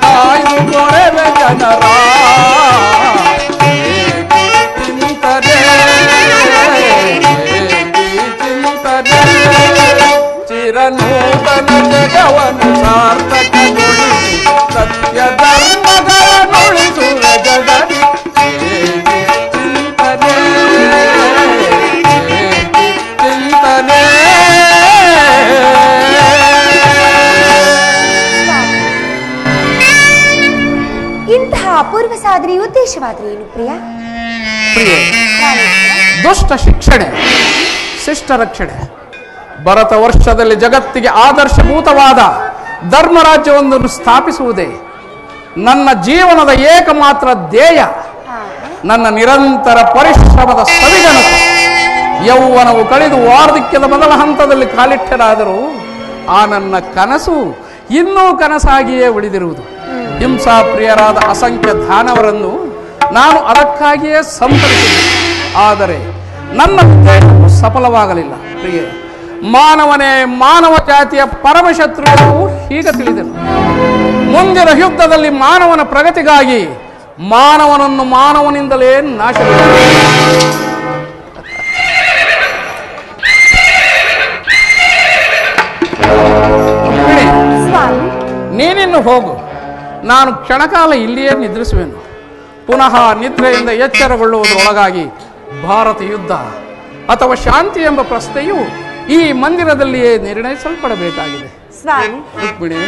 ಕಾಯ್ದು ಕೊರೆವೆ ಜನರ ಚಿಂತನೆ ಚಿಂತನೆ ಚಿರನೂತನ ಜಗವನ್ನು ಸಾರ್ಥಕಗೊಳಿಸಿ ಸತ್ಯ ಧರ್ಮಗಳನ್ನುಳಿಸುವ ಜಗದಿ ಚಿಂತನೆ ಚಿಂತನೆ. ಇಂತಹ ಅಪೂರ್ವ ಸಾಧನೆಯ ಉದ್ದೇಶವಾದ್ರೆ ಏನು ಪ್ರಿಯ? ದುಷ್ಟ ಶಿಕ್ಷಣೆ, ಶಿಷ್ಟ ರಕ್ಷಣೆ. ಭರತ ವರ್ಷದಲ್ಲಿ ಜಗತ್ತಿಗೆ ಆದರ್ಶಭೂತವಾದ ಧರ್ಮರಾಜ್ಯವೊಂದನ್ನು ಸ್ಥಾಪಿಸುವುದೇ ನನ್ನ ಜೀವನದ ಏಕಮಾತ್ರ ಧ್ಯೇಯ. ನನ್ನ ನಿರಂತರ ಪರಿಶ್ರಮದ ಸವಿಗನಸು. ಯೌವನವು ಕಳೆದು ವಾರ್ಧಕ್ಯದ ಮೊದಲ ಹಂತದಲ್ಲಿ ಕಾಲಿಟ್ಟರಾದರೂ ಆ ನನ್ನ ಕನಸು ಇನ್ನೂ ಕನಸಾಗಿಯೇ ಉಳಿದಿರುವುದು. ಹಿಂಸಾಪ್ರಿಯರಾದ ಅಸಂಖ್ಯ ದಾನವರನ್ನು ನಾನು ಅದಕ್ಕಾಗಿಯೇ ಸಂತರಿಸಿದೆ. ಆದರೆ ನನ್ನ ಉದ್ದೇಶವು ಸಫಲವಾಗಲಿಲ್ಲ ಪ್ರಿಯೆ. ಮಾನವನೇ ಮಾನವ ಜಾತಿಯ ಪರಮಶತ್ರುಗಳು ಹೀಗೆ ತಿಳಿದನು. ಮುಂದಿನ ಯುದ್ಧದಲ್ಲಿ ಮಾನವನ ಪ್ರಗತಿಗಾಗಿ ಮಾನವನನ್ನು ಮಾನವನಿಂದಲೇ ನಾಶ ನೀನಿನ್ನು ಹೋಗು. ನಾನು ಕ್ಷಣಕಾಲ ಇಲ್ಲಿಯೇ ನಿದ್ರಿಸುವೆನು. ಪುನಃ ನಿದ್ರೆಯಿಂದ ಎಚ್ಚರಗೊಳ್ಳುವುದರೊಳಗಾಗಿ ಭಾರತ ಯುದ್ಧ ಅಥವಾ ಶಾಂತಿ ಎಂಬ ಪ್ರಶ್ನೆಯು ಈ ಮಂದಿರದಲ್ಲಿಯೇ ನಿರ್ಣಯಿಸಲ್ಪಡಬೇಕಾಗಿದೆ. ಸ್ವಾಮಿ, ರುಕ್ಮಿಣಿ,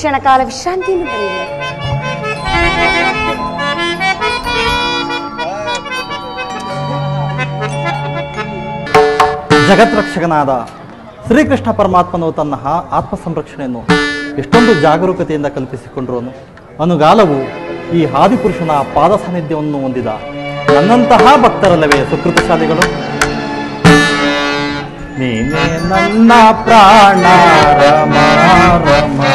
ಕ್ಷಣಕಾಲ ವಿಶ್ರಾಂತಿಯನ್ನು ಪಡೆಯುವೆ. ಜಗತ್ರಕ್ಷಕನಾದ ಶ್ರೀಕೃಷ್ಣ ಪರಮಾತ್ಮನು ತನ್ನ ಆತ್ಮ ಸಂರಕ್ಷಣೆಯನ್ನು ಎಷ್ಟೊಂದು ಜಾಗರೂಕತೆಯಿಂದ ಕಲ್ಪಿಸಿಕೊಂಡ್ರು. ಅನುಗಾಲವು ಈ ಆದಿಪುರುಷನ ಪಾದ ಸಾನ್ನಿಧ್ಯವನ್ನು ಹೊಂದಿದ ನನ್ನಂತಹ ಭಕ್ತರಲ್ಲವೇ ಸುಕೃತಶಾಲಿಗಳು. ನೀನೇ ನನ್ನ ಪ್ರಾಣ ರಮ ರಮಣ.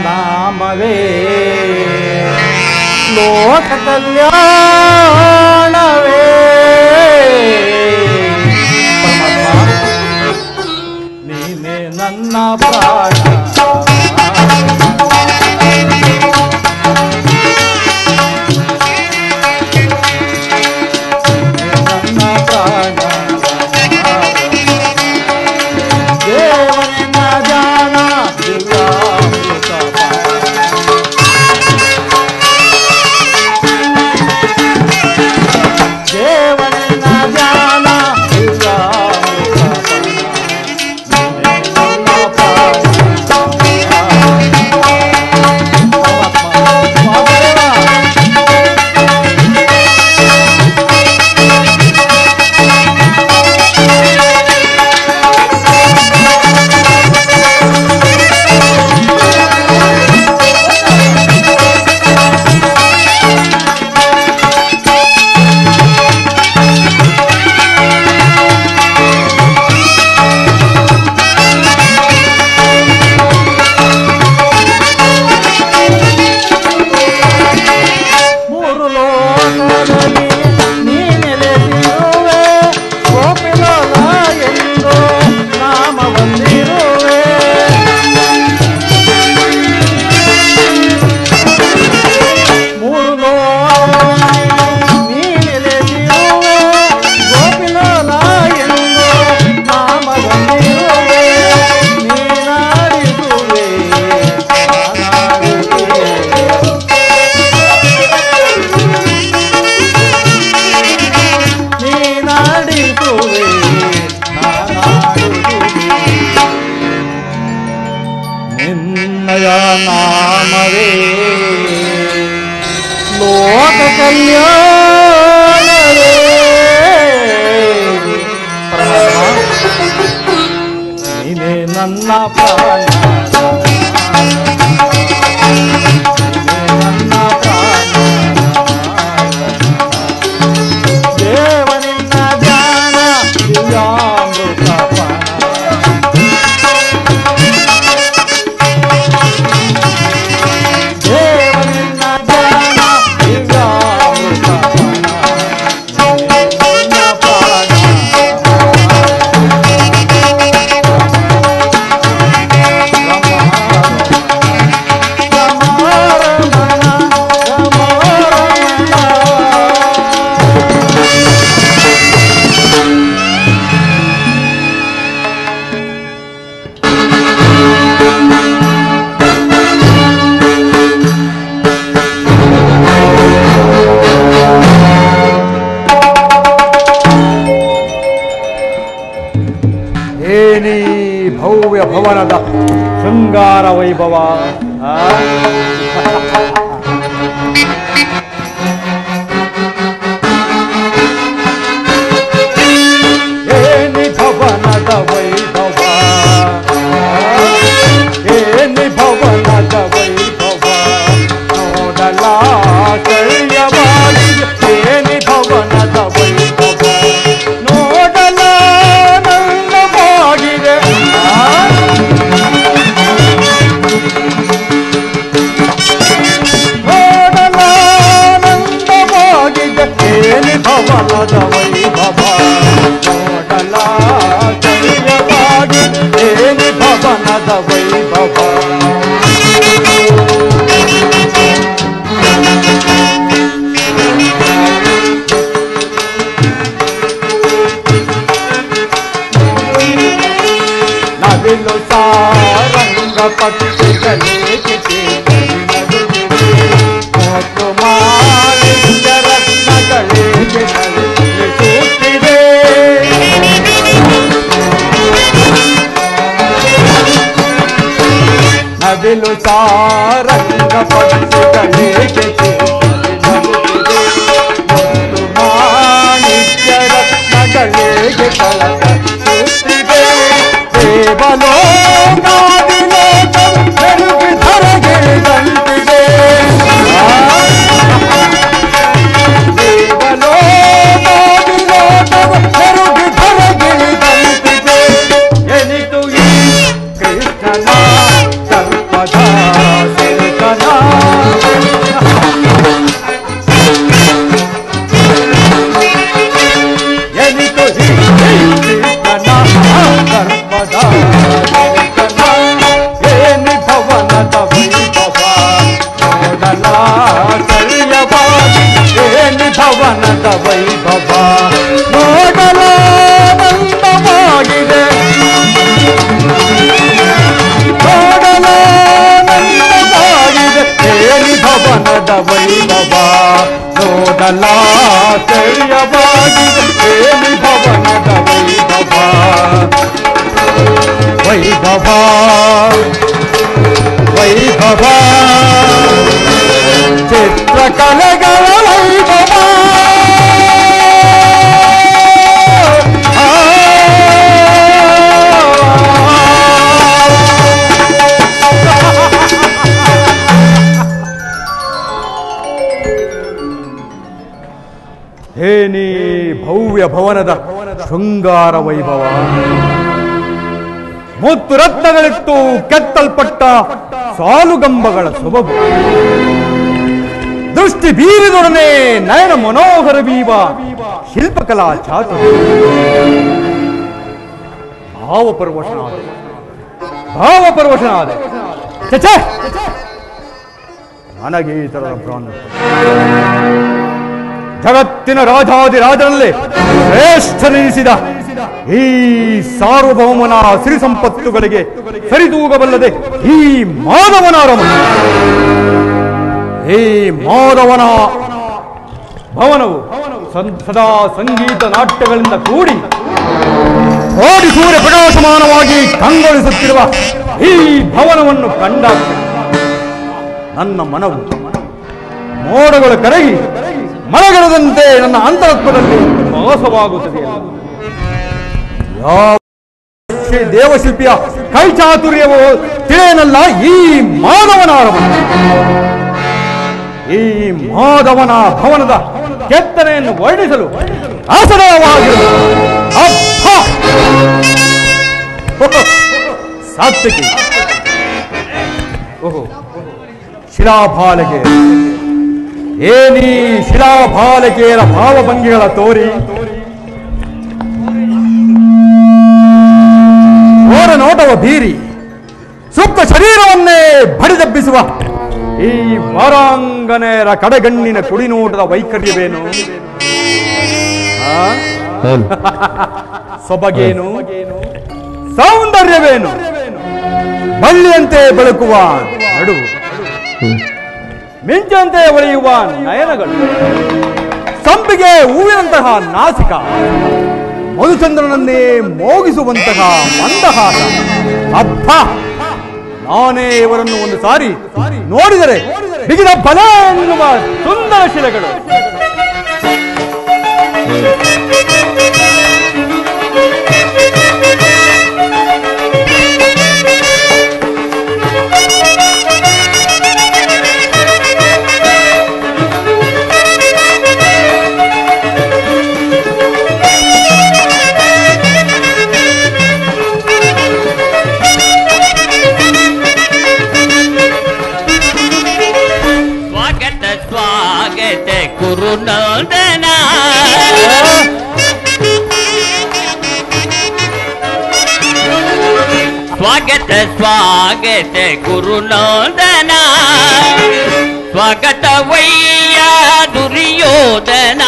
ನಾಮವೇ ಲೋಕ ಕಲ್ಯಾಣವೇ. ನೀನೇ ನನ್ನ ಪ್ರಾಣ ನಾಮವೇ ಲೋಕ ಕಲ್ಯಾಣವೇ. ನೀನೇ ನನ್ನ ಪ್ರಾಣ ನನ್ನ ಪ್ರಾಣ ದೇವನಿನ್ನ ಧ್ಯಾನ ದಿವ್ಯಾಮೃತ ದೇವನಿನ್ನ ಧ್ಯಾನ ದಿವ್ಯಾಮೃತ ಏನಿ ಭವ್ಯ ಭವನದ ಶೃಂಗಾರ ವೈಭವ. ಏನಿ ಭವನದ ವೈಭವ, ಏನಿ ಭವನದ ವೈಭವ ನೋಡಲಾಶ್ಚರ್ಯವಾಗಿದೆ. ಏನಿ ಭವನದ ವೈಭವ ನೋಡಲಾನಂದವಾಗಿದೆ. ನೋಡಲಾನಂದವಾಗಿದೆ. ಏನಿ ಭವನದ ವೈಭವ ನೋಡಲಾಶ್ಚರ್ಯವಾಗಿದೆ. ಏನಿ ಭವನದ ವೈಭವ. ನವಿಲು ಸಾರಂಗ ಪಕ್ಷಿಗಳಿಗೆ ಮತ್ತು ಮಾಲಿನ್ಯ ರತ್ನಗಳಿಗೆ ನಲಿಸುತ್ತಿದೆ. ನವಿಲು ಸಾರಂಗ ಪಕ್ಷಿಗಳಿಗೆ ಮತ್ತು ಮಾಣಿಕ್ಯ ರತ್ನಗಳಿಗೆ ಕಳಕಳಿಸುತ್ತಿದೆ. ದೇವಲೋಕಾದಿಲೋಕ ಬೆರುಗಿ ಧರೆಗಿಳಿದಂತಿದೆ. ದೇವಲೋಕಾದಿಲೋಕ ಬೆರುಗಿ ಧರೆಗಿಳಿದಂತಿದೆ. ಎನಿತು ಈ ಕೃಷ್ಣನ ಸರ್ಪದ ಸೇತನ. ಎನಿತು ಈ ಕೃಷ್ಣನ ಸರ್ಪದ ಸೇತನ. ಏನಿ ಭವನದ ವೈಭವ ನೋಡಲಾಶ್ಚರ್ಯವಾಗಿ. ಏನಿ ಭವನದ ವೈಭವ ನೋಡಲಾನಂದವಾಗಿದೆ. ನೋಡಲಾನಂದವಾಗಿದೆ. ಏನಿ ಭವನದ ವೈಭವ ನೋಡಲಾಶ್ಚರ್ಯವಾಗಿದೆ. ಏನಿ ಭವನದ ವೈಭವ ವೈಭವ ವೈಭವ ಚಿತ್ರಕಲೆಗಳ ವೈಭವ. ಏನಿ ಭವ್ಯ ಭವನದ ಶೃಂಗಾರ ವೈಭವ. ಮುತ್ತು ರತ್ನಗಳಿಟ್ಟು ಕೆತ್ತಲ್ಪಟ್ಟ ಸಾಲುಗಂಬಗಳ ಸೊಬಗು. ದೃಷ್ಟಿ ಬೀರಿದೊಡನೆ ನಯನ ಮನೋಹರ ಬೀವ ಶಿಲ್ಪಕಲಾ ಚಾತುರ್ಯ. ಭಾವಪರವಶನಾದ ಚಚೆ ನನಗೆ ಈ ತರದ ಭ್ರಾಂತ. ಜಗತ್ತಿನ ರಾಜಾದಿರಾಜನಲ್ಲೇ ಶ್ರೇಷ್ಠನೆನಿಸಿದ ಈ ಸಾರ್ವಭೌಮನ ಸಿರಿ ಸಂಪತ್ತುಗಳಿಗೆ ಸರಿದೂಗಬಲ್ಲದೆ ಈ ಮಾಧವನ ಅರಮನೆ. ಈ ಮಾಧವನ ಭವನವು ಸದಾ ಸಂಗೀತ ನಾಟ್ಯಗಳಿಂದ ಕೂಡಿ ಕೋಟಿ ಸೂರ್ಯ ಪ್ರಕಾಶಮಾನವಾಗಿ ಕಂಗೊಳಿಸುತ್ತಿರುವ ಈ ಭವನವನ್ನು ಕಂಡಾಗ ನನ್ನ ಮನವು ಮೋಡಗಳು ಕರಗಿ ಮಳೆಗರದಂತೆ ನನ್ನ ಅಂತರಾತ್ಮದಲ್ಲಿ ಮೋಸವಾಗುತ್ತದೆ. ಯಾವ ದೇವಶಿಲ್ಪಿಯ ಕೈ ಚಾತುರ್ಯವೋ ತಿಳಿಯನಲ್ಲ ಈ ಮಾಧವನ ಅರಮನೆ. ಈ ಮಾಧವನ ಭವನದ ಕೆತ್ತನೆಯನ್ನು ವರ್ಣಿಸಲು ಆಸನವಾಗಿರುವ ಸಾತ್ವಿಕಿ ಶಿಲಾಬಾಲಕೆ. ಏನೀ ಶಿಲಾಬಾಲಕೆಯರ ಭಾವಭಂಗಿಗಳ ತೋರಿ ಓರ ನೋಟವ ಬೀರಿ ಸುಪ್ತ ಶರೀರವನ್ನೇ ಬಡಿದೆಬ್ಬಿಸುವ ಈ ವಾರಾಂಗನೆಯರ ಕಡೆಗಣ್ಣಿನ ಕುಡಿನೋಟದ ವೈಖರ್ಯವೇನು? ಸೊಬಗೇನು? ಸೌಂದರ್ಯವೇನು? ಬಳ್ಳಿಯಂತೆ ಬೆಳಕುವ ನಡುವು, ಮಿಂಚಂತೆ ಹೊಳೆಯುವ ನಯನಗಳು, ಸಂಪಿಗೆ ಹೂವಿನಂತಹ ನಾಸಿಕ, ಮಧುಚಂದ್ರನನ್ನೇ ಮೋಗಿಸುವಂತಹ ಮಂದಹಾಸ. ಅಪ್ಪ, ನಾನೇ ಇವರನ್ನು ಒಂದು ಸಾರಿ ನೋಡಿದರೆ ಬಿಗಿದ ಬಲ ಎನ್ನುವ ಸುಂದರ ಶಿಲೆಗಳು. ಗುರುನಂದನ ಸ್ವಾಗತ ಸ್ವಾಗತ ಗುರುನಂದನ ಸ್ವಾಗತ ವಯ್ಯ ದುರ್ಯೋಧನ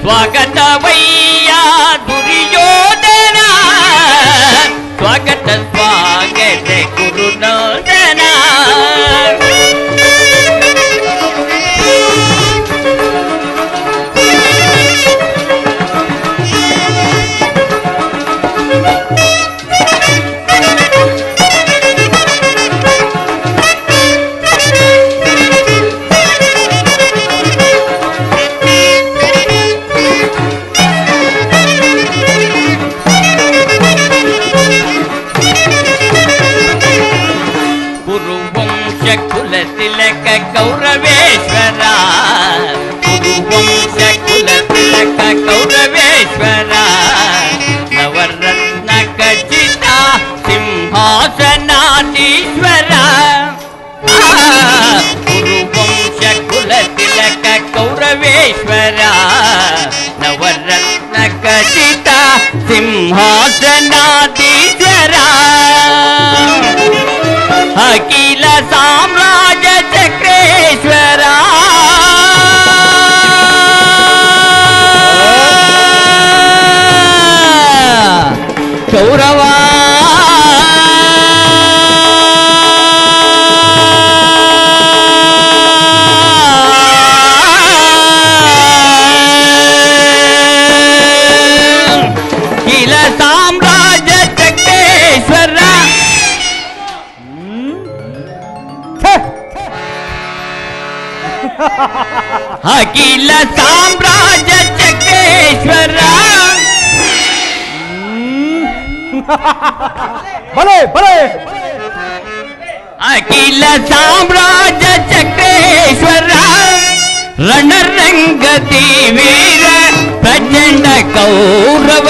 ಸ್ವಾಗತ ವಯ್ಯ ದುರ್ಯೋಧನ ಸ್ವಾಗತ ಸ್ವಾಗತ ಗುರುನಂದನ ತಿಲಕ ಕೌರವೇಶ್ವರ ಗುರುವಂಶ ಕುಲ ತಿಲಕ ಕೌರವೇಶ್ವರ ನವರತ್ನ ಖಚಿತ ಸಿಂಹಾಸನಾಧೀಶ್ವರ ಗುರುವಂಶ ಕುಲ ತಿಲಕ ಕೌರವೇಶ್ವರ ನವರತ್ನ ಖಚಿತ ಸಿಂಹಾಸನಾಧೀಶ್ವರ ಅಖಿಲ ಸಾಮ್ರಾಜ್ಯ ಚಕ್ರೇಶ್ವರ ಕೌರವ ಅಖಿಲ ಸಾಮ್ರಾಜ್ಯ ಚಕ್ರೇಶ್ವರ ಅಖಿಲ ಸಾಮ್ರಾಜ್ಯ ಚಕ್ರೇಶ್ವರ ಬಲೆ ಬಲೆ ಅಖಿಲ ಸಾಮ್ರಾಜ್ಯ ಚಕ್ರೇಶ್ವರ ರಣರಂಗದಿ ವೀರ ಪ್ರಚಂಡ ಕೌರವ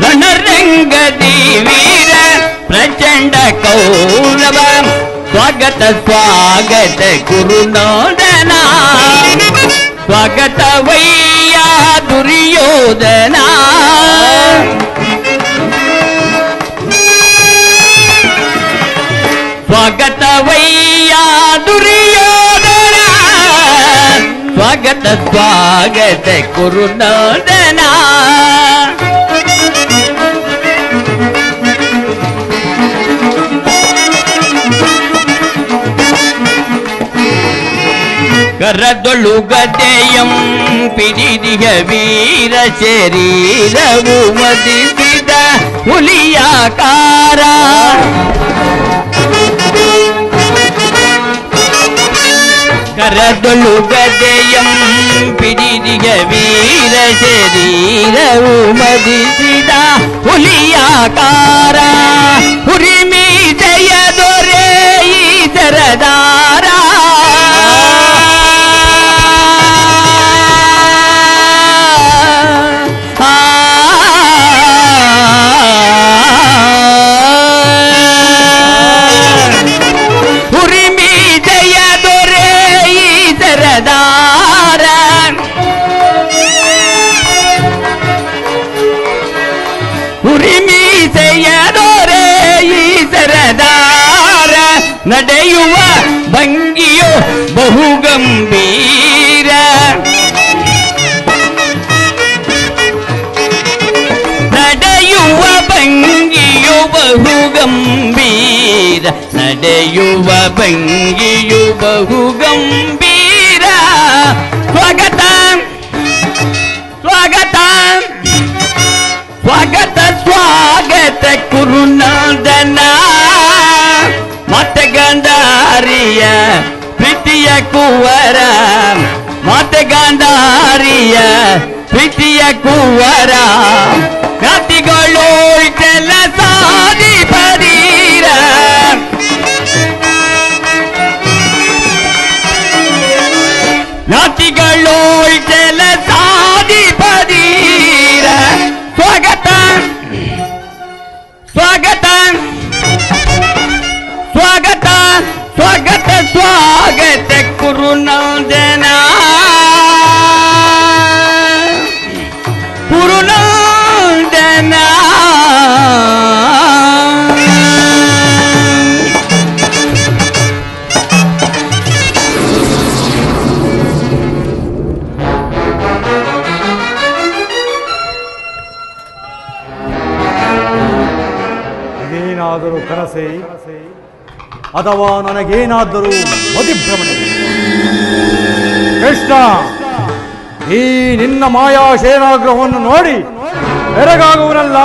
ರಣರಂಗದಿ ವೀರ ಪ್ರಚಂಡ ಕೌರವ ಸ್ವಾಗತ ಸ್ವಾಗತ ಗುರುನಂದನ ಸ್ವಾಗತ ವಯ್ಯ ದುರ್ಯೋಧನ ಸ್ವಾಗತ ವಯ್ಯ ದುರ್ಯೋಧನ ಸ್ವಾಗತ ಸ್ವಾಗತ ಗುರುನಂದನ ಕರದೊಳು ಗದೆಯಂ ಪಿಡಿದಿಯ ವೀರ ಶರೀರವು ಮದಿಸಿದ ಹುಲಿಯಾಕಾರ ಕರದೊಳು ಗದೆಯಂ ಪಿಡಿದಿಯ ವೀರ ಶರೀರವು ಮದಿಸಿದ ಹುಲಿಯಾಕಾರ ಹುರಿಮೀಸೆಯ ದೊರೆ ಈ ಸರದಾರ ನಡೆಯುವ ಭಂಗಿಯೋ ಬಹು ಗಂಭೀರ ನಡೆಯುವ ಭಂಗಿಯೋ ಬಹು ಗಂಭೀರ ನಡೆಯುವ ಭಂಗಿಯು ಬಹು ಗಂಭೀರ ಸ್ವಾಗತ ಸ್ವಾಗತ ಸ್ವಾಗತ ಸ್ವಾಗತ ಕುರುನಾದನ ಮತ್ತೆ ಗಂಧಾರಿಯ ಪ್ರೀತಿಯ ಕುವರ ಮತ್ತೆ ಗಂಧಾರಿಯ ಪ್ರೀತಿಯ ಕುವರ ಜ್ಞಾತಿಗಳು ಕೆಲ ಸಾರಿ ಬರೀರ ಜ್ಞಾತಿಗಳು ಕೆಲ ಸಾರಿ ಬರೀರ ಸ್ವಾಗತ ಸ್ವಾಗತ ಸ್ವಾಗತ ಸ್ವಾಗತ ಸ್ವಾಗತ ಕುರುನಾದನ ಕುರುನಾದನ ಇದೇನಾದರೂ ಕನಸೆ ಅಥವಾ ನನಗೇನಾದರೂ ಮತಿಭ್ರಮಣೆ? ಕೃಷ್ಣ, ಈ ನಿನ್ನ ಮಾಯಾ ಶೇನಾಗ್ರಹವನ್ನು ನೋಡಿ ಬೆರಗಾಗುವನಲ್ಲ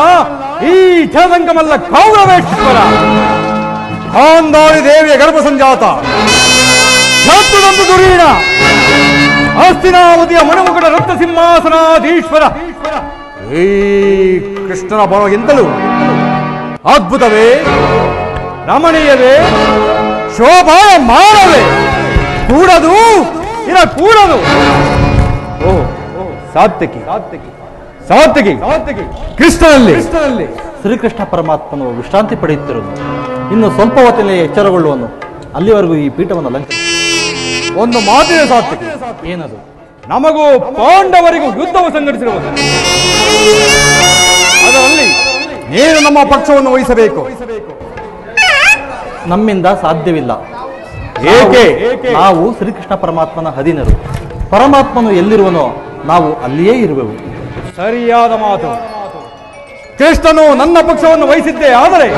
ಈ ಛಲದಂಕಮಲ್ಲ ಕೌರವೇಶ್ವರ. ಗಾಂಧಾರಿ ದೇವಿಯ ಗರ್ಭ ಸಂಜಾತ ಛತ್ರದಂತ ದುರೀಣ ಹಸ್ತಿನಾವತಿಯ ಮಣಮುಕುಟ ರತ್ನ ಸಿಂಹಾಸನಾಧೀಶ್ವರ ಈ ಕೃಷ್ಣನ ಭಾವಗಿಂತಲೂ ಅದ್ಭುತವೇ, ರಮಣೀಯವೇ, ಶೋಭಾಯಮಾನವೇ, ಕೂಡದು ಇರ ಕೂಡದು. ಓ ಸಾತ್ವಿಕಿ ಸಾತ್ವಿಕಿ ಕೃಷ್ಣನಲ್ಲಿ ಶ್ರೀಕೃಷ್ಣ ಪರಮಾತ್ಮನು ವಿಶ್ರಾಂತಿ ಪಡೆಯುತ್ತಿರುವುದು. ಇನ್ನು ಸ್ವಲ್ಪ ಹೊತ್ತಿನಲ್ಲಿ ಎಚ್ಚರಗೊಳ್ಳುವನು. ಅಲ್ಲಿವರೆಗೂ ಈ ಪೀಠವನ್ನು ಅಲಂಕರಿಸಿ. ಒಂದು ಮಾತಿನ ಸಾತ್ವಿಕಿ. ಏನದು? ನಮಗೂ ಪಾಂಡವರಿಗೂ ಯುದ್ಧವು ಸಂಘಟಿಸಿರುವುದು. ಅದರಲ್ಲಿ ನೀನು ನಮ್ಮ ಪಕ್ಷವನ್ನು ವಹಿಸಬೇಕು. ನಮ್ಮಿಂದ ಸಾಧ್ಯವಿಲ್ಲ. ಏಕೆ? ನಾವು ಶ್ರೀಕೃಷ್ಣ ಪರಮಾತ್ಮನ ಅಧೀನರು. ಪರಮಾತ್ಮನು ಎಲ್ಲಿರುವನೋ ನಾವು ಅಲ್ಲಿಯೇ ಇರುವೆವು. ಸರಿಯಾದ ಮಾತು. ಕೃಷ್ಣನು ನನ್ನ ಪಕ್ಷವನ್ನು ವಹಿಸಿದ್ದೇ ಆದರೆ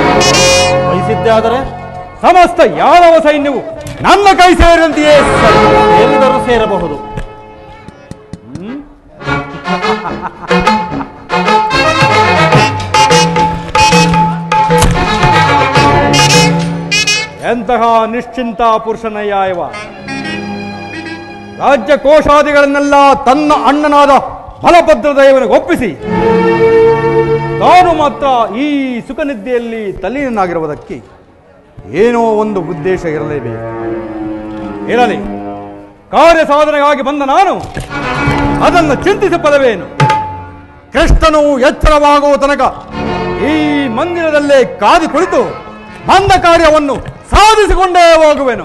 ಸಮಸ್ತ ಯಾದವ ಸೈನ್ಯವು ನನ್ನ ಕೈ ಸೇರಿದಂತೆಯೇ ಎಲ್ಲರೂ ಸೇರಬಹುದು. ಎಂತಹ ನಿಶ್ಚಿಂತ ಪುರುಷನಯ್ಯ ಇವ. ರಾಜ್ಯ ಕೋಶಾದಿಗಳನ್ನೆಲ್ಲ ತನ್ನ ಅಣ್ಣನಾದ ಬಲಭದ್ರದೇವನಿಗೆ ಒಪ್ಪಿಸಿ ತಾನು ಮಾತ್ರ ಈ ಸುಖನಿದ್ದೆಯಲ್ಲಿ ತಲ್ಲೀನಾಗಿರುವುದಕ್ಕೆ ಏನೋ ಒಂದು ಉದ್ದೇಶ ಇರಲೇಬೇಕು. ಇರಲಿ, ಕಾರ್ಯ ಸಾಧನೆಗಾಗಿ ಬಂದ ನಾನು ಅದನ್ನು ಚಿಂತಿಸಿ ಫಲವೇನು? ಕೃಷ್ಣನು ಎಚ್ಚರವಾಗುವ ತನಕ ಈ ಮಂದಿರದಲ್ಲೇ ಕಾದು ಕುಳಿತು ಬಂದ ಕಾರ್ಯವನ್ನು ಸಾಧಿಸಿಕೊಂಡೇ ಹೋಗುವೆನು.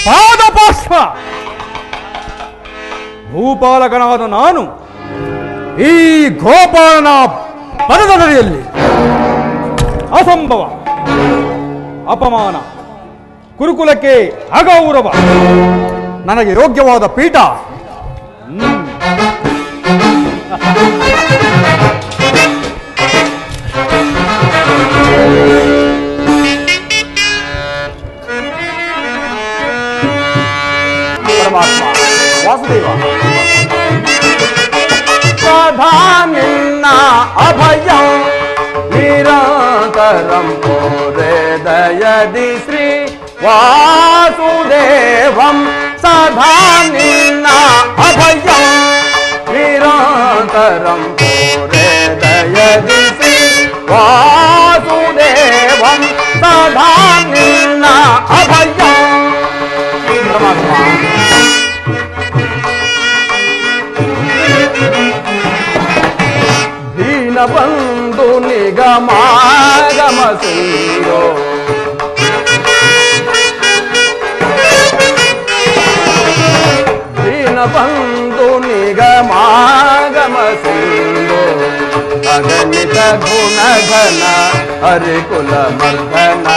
ಪಾದಪಾಶ್ವ ಭೂಪಾಲಕನಾದ ನಾನು ಈ ಗೋಪಾಲನ ಪದದಡಿಯಲ್ಲಿ ಅಸಂಭವ, ಅಪಮಾನ, ಕುರುಕುಲಕ್ಕೆ ಅಗೌರವ, ನನಗೆ ಯೋಗ್ಯವಾದ ಪೀಠ ಪರಮಾತ್ಮ ವಾಸುದೇವ. ಸದಾ ನಿನ್ನ ಅಭಯ ನಿರಂತರಂ ಪೂರದಯದಿ ಶ್ರೀ ವಾಸುದೇವಂ. ಸದಾ ನಿನ್ನ ಅಭಯ ನಿರಂತರಂ ಪೂರದಯದಿ ಶ್ರೀ ವಾಸುದೇವಂ. ಸದಾ ನಿನ್ನ ಅಭಯ. ಪರಮಾತ್ಮ ದೀನಬಂಧು ನಿಗಮಾಗಮ ಸಿಂಧೋ ದೀನಬಂಧು ನಿಗಮಾಗಮ ಸಿಂಧೋ ಅಗಣಿತ ಗುಣಘನ ಹರಿಕುಲ ಮರ್ದನ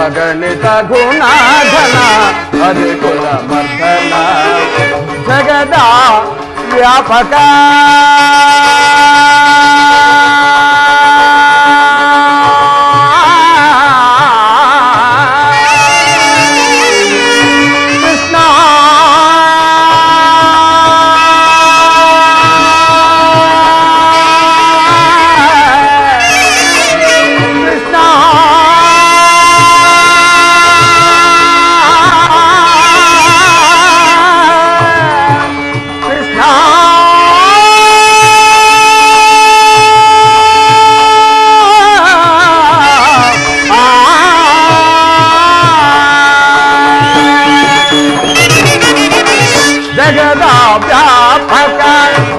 ಅಗಣಿತ ಗುಣಾಧನ ಹರಿಕುಲ ಮರ್ದನ ಜಗದ ವ್ಯಾಪಕ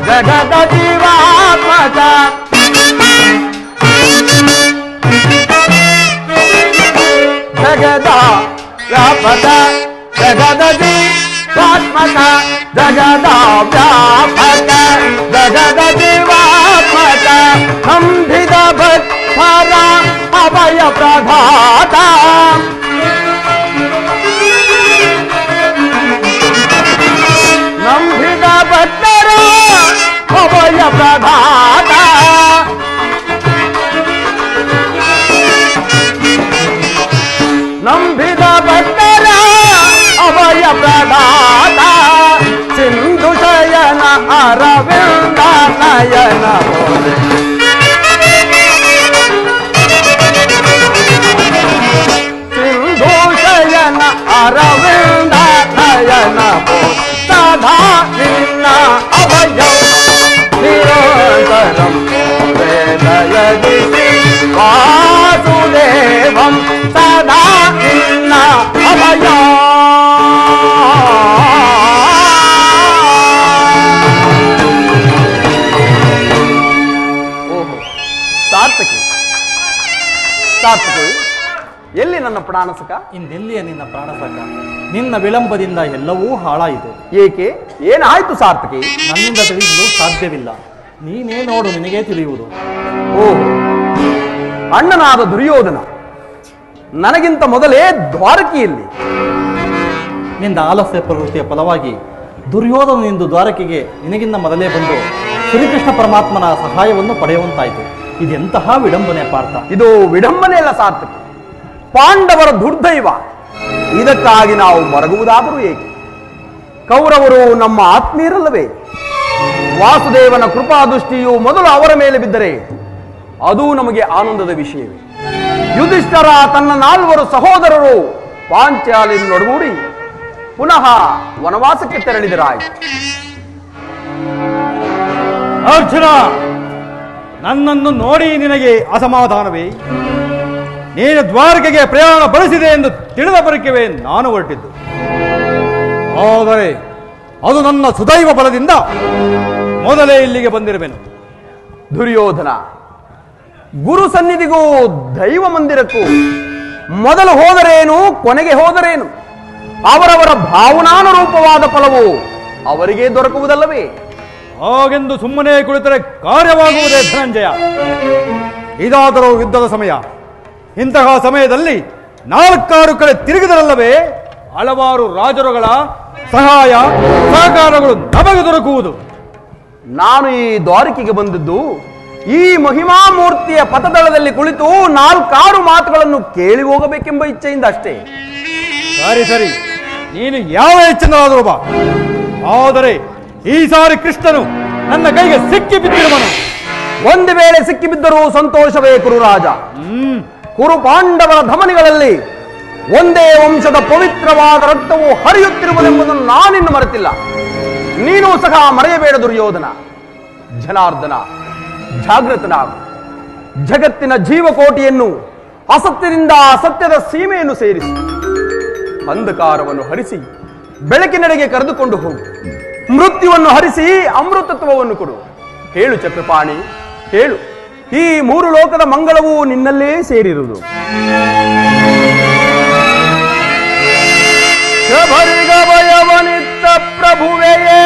ಜಗದ ಜೀವಾತ್ಮಕ ಜಗದ ವ್ಯಾಪಕ ಜಗದ ಜೀವಾತ್ಮಕ ಜಗದ ವ್ಯಾಪಕ ಜಗದ ಜೀವಾತ್ಮಕ ಸಂಭಿದ ಭಕ್ತರ ಅಭಯ ಪ್ರಧಾತ ನಂಬಿದ ಭಕ್ತರ ಅಭಯ ಪ್ರಧಾತ ನಂಬಿದ ಭಕ್ತರ ಅಭಯ ಪ್ರಧಾತ ಸಿಂಧು ಶಯನ ಅರವಿಂದ ನಯನ ಸಿಂಧು ಶಯನ ಅರವಿಂದ ನಯನ ಸದಾ ನಿನ್ನ ಅಭಯ ನಿರಂತರಂ ವೇದಯದಿಸಿ ವಾಸುದೇವಂ ಸದಾ ನಿನ್ನ ಅಭಯ ಓಹೋ ಸಾರ್ಥಕಿ ಸಾರ್ಥಕಿ ಎಲ್ಲಿ ನನ್ನ ಪ್ರಾಣಸಕ ಇಂದೆಲ್ಲಿಯ ನಿನ್ನ ಪ್ರಾಣಸಕ ನಿನ್ನ ವಿಳಂಬದಿಂದ ಎಲ್ಲವೂ ಹಾಳಾಯಿತು ಏಕೆ ಏನಾಯ್ತು ಸಾರ್ಥಕಿ ನನ್ನಿಂದ ತಿಳಿಯಲು ಸಾಧ್ಯವಿಲ್ಲ ನೀನೇ ನೋಡು ನಿನಗೇ ತಿಳಿಯುವುದು ಓಹೋ ಅಣ್ಣನಾದ ದುರ್ಯೋಧನ ನನಗಿಂತ ಮೊದಲೇ ದ್ವಾರಕಿಯಲ್ಲಿ ನಿಂದ ಆಲಸ್ಯ ಪ್ರವೃತ್ತಿಯ ಫಲವಾಗಿ ದುರ್ಯೋಧನನಿಂದು ದ್ವಾರಕೆಗೆ ನಿನಗಿಂತ ಮೊದಲೇ ಬಂದು ಶ್ರೀಕೃಷ್ಣ ಪರಮಾತ್ಮನ ಸಹಾಯವನ್ನು ಪಡೆಯುವಂತಾಯಿತು ಇದೆಂತಹ ವಿಡಂಬನೆ ಪಾರ್ಥ ಇದು ವಿಡಂಬನೆ ಅಲ್ಲ ಸಾರ್ಥಕಿ ಪಾಂಡವರ ದುರ್ದೈವ ಇದಕ್ಕಾಗಿ ನಾವು ಮರಗುವುದಾದರೂ ಏಕೆ ಕೌರವರು ನಮ್ಮ ಆತ್ಮೀಯರಲ್ಲವೇ ವಾಸುದೇವನ ಕೃಪಾದೃಷ್ಟಿಯು ಮೊದಲು ಅವರ ಮೇಲೆ ಬಿದ್ದರೆ ಅದು ನಮಗೆ ಆನಂದದ ವಿಷಯವೇ ಯುಧಿಷ್ಠರ ತನ್ನ 4 ಸಹೋದರರು ಪಾಂಚಾಲಿಯನ್ನು ಒಡಗೂಡಿ ಪುನಃ ವನವಾಸಕ್ಕೆ ತೆರಳಿದರಾಯಿತು ಅರ್ಜುನ ನನ್ನನ್ನು ನೋಡಿ ನಿನಗೆ ಅಸಮಾಧಾನವೇ ನೀನು ದ್ವಾರಕೆಗೆ ಪ್ರಯಾಣ ಬಳಸಿದೆ ಎಂದು ತಿಳಿದ ಬರಕವೇ ನಾನು ಹೊರಟಿದ್ದು ಆದರೆ ಅದು ನನ್ನ ಸುದೈವ ಬಲದಿಂದ ಮೊದಲೇ ಇಲ್ಲಿಗೆ ಬಂದಿರುವೆನು ದುರ್ಯೋಧನ ಗುರು ಸನ್ನಿಧಿಗೂ ದೈವ ಮಂದಿರಕ್ಕೂ ಮೊದಲು ಹೋದರೇನು ಕೊನೆಗೆ ಹೋದರೇನು ಅವರವರ ಭಾವನಾನುರೂಪವಾದ ಫಲವು ಅವರಿಗೆ ದೊರಕುವುದಲ್ಲವೇ ಹಾಗೆಂದು ಸುಮ್ಮನೆ ಕುಳಿತರೆ ಕಾರ್ಯವಾಗುವುದೇ ಧನಂಜಯ ಇದಾದರೂ ಯುದ್ಧದ ಸಮಯ ಇಂತಹ ಸಮಯದಲ್ಲಿ 4 ಕಡೆ ತಿರುಗಿದರಲ್ಲವೇ ಹಲವಾರು ರಾಜರುಗಳ ಸಹಾಯ ಸಹಕಾರಗಳು ನಮಗೆ ದೊರಕುವುದು ನಾನು ಈ ದ್ವಾರಕೆಗೆ ಬಂದದ್ದು ಈ ಮಹಿಮಾ ಮೂರ್ತಿಯ ಪಥದಳದಲ್ಲಿ ಕುಳಿತು 4 ಮಾತುಗಳನ್ನು ಕೇಳಿ ಹೋಗಬೇಕೆಂಬ ಇಚ್ಛೆಯಿಂದ ಅಷ್ಟೇ ಸರಿ ಸರಿ ನೀನು ಯಾವ ಹೆಚ್ಚಿನದಾದರೂ ಬಾ ಆದರೆ ಈ ಸಾರಿ ಕೃಷ್ಣನು ನನ್ನ ಕೈಗೆ ಸಿಕ್ಕಿ ಬಿದ್ದಿರುವನು ಒಂದು ವೇಳೆ ಸಿಕ್ಕಿಬಿದ್ದರೂ ಸಂತೋಷವೇ ಕುರುರಾಜ ಕುರು ಪಾಂಡವರ ಧಮನಿಗಳಲ್ಲಿ ಒಂದೇ ವಂಶದ ಪವಿತ್ರವಾದ ರಕ್ತವು ಹರಿಯುತ್ತಿರುವುದೆಂಬುದನ್ನು ನಾನಿನ್ನು ಮರೆತಿಲ್ಲ ನೀನು ಸಹ ಮರೆಯಬೇಡ ದುರ್ಯೋಧನ ಜನಾರ್ದನ ಜಾಗೃತನಾಗು ಜಗತ್ತಿನ ಜೀವಕೋಟಿಯನ್ನು ಅಸತ್ಯದಿಂದ ಸತ್ಯದ ಸೀಮೆಯನ್ನು ಸೇರಿಸಿ ಅಂಧಕಾರವನ್ನು ಹರಿಸಿ ಬೆಳಕಿನೆಡೆಗೆ ಕರೆದುಕೊಂಡು ಹೋಗು ಮೃತ್ಯುವನ್ನು ಹರಿಸಿ ಅಮೃತತ್ವವನ್ನು ಕೊಡು ಹೇಳು ಚಕ್ರಪಾಣಿ ಹೇಳು ಈ 3 ಲೋಕದ ಮಂಗಳವು ನಿನ್ನಲ್ಲೇ ಸೇರಿರುವುದು ಶಬರಿಗ ಭಯವನಿತ್ತ ಪ್ರಭುವೆಯೇ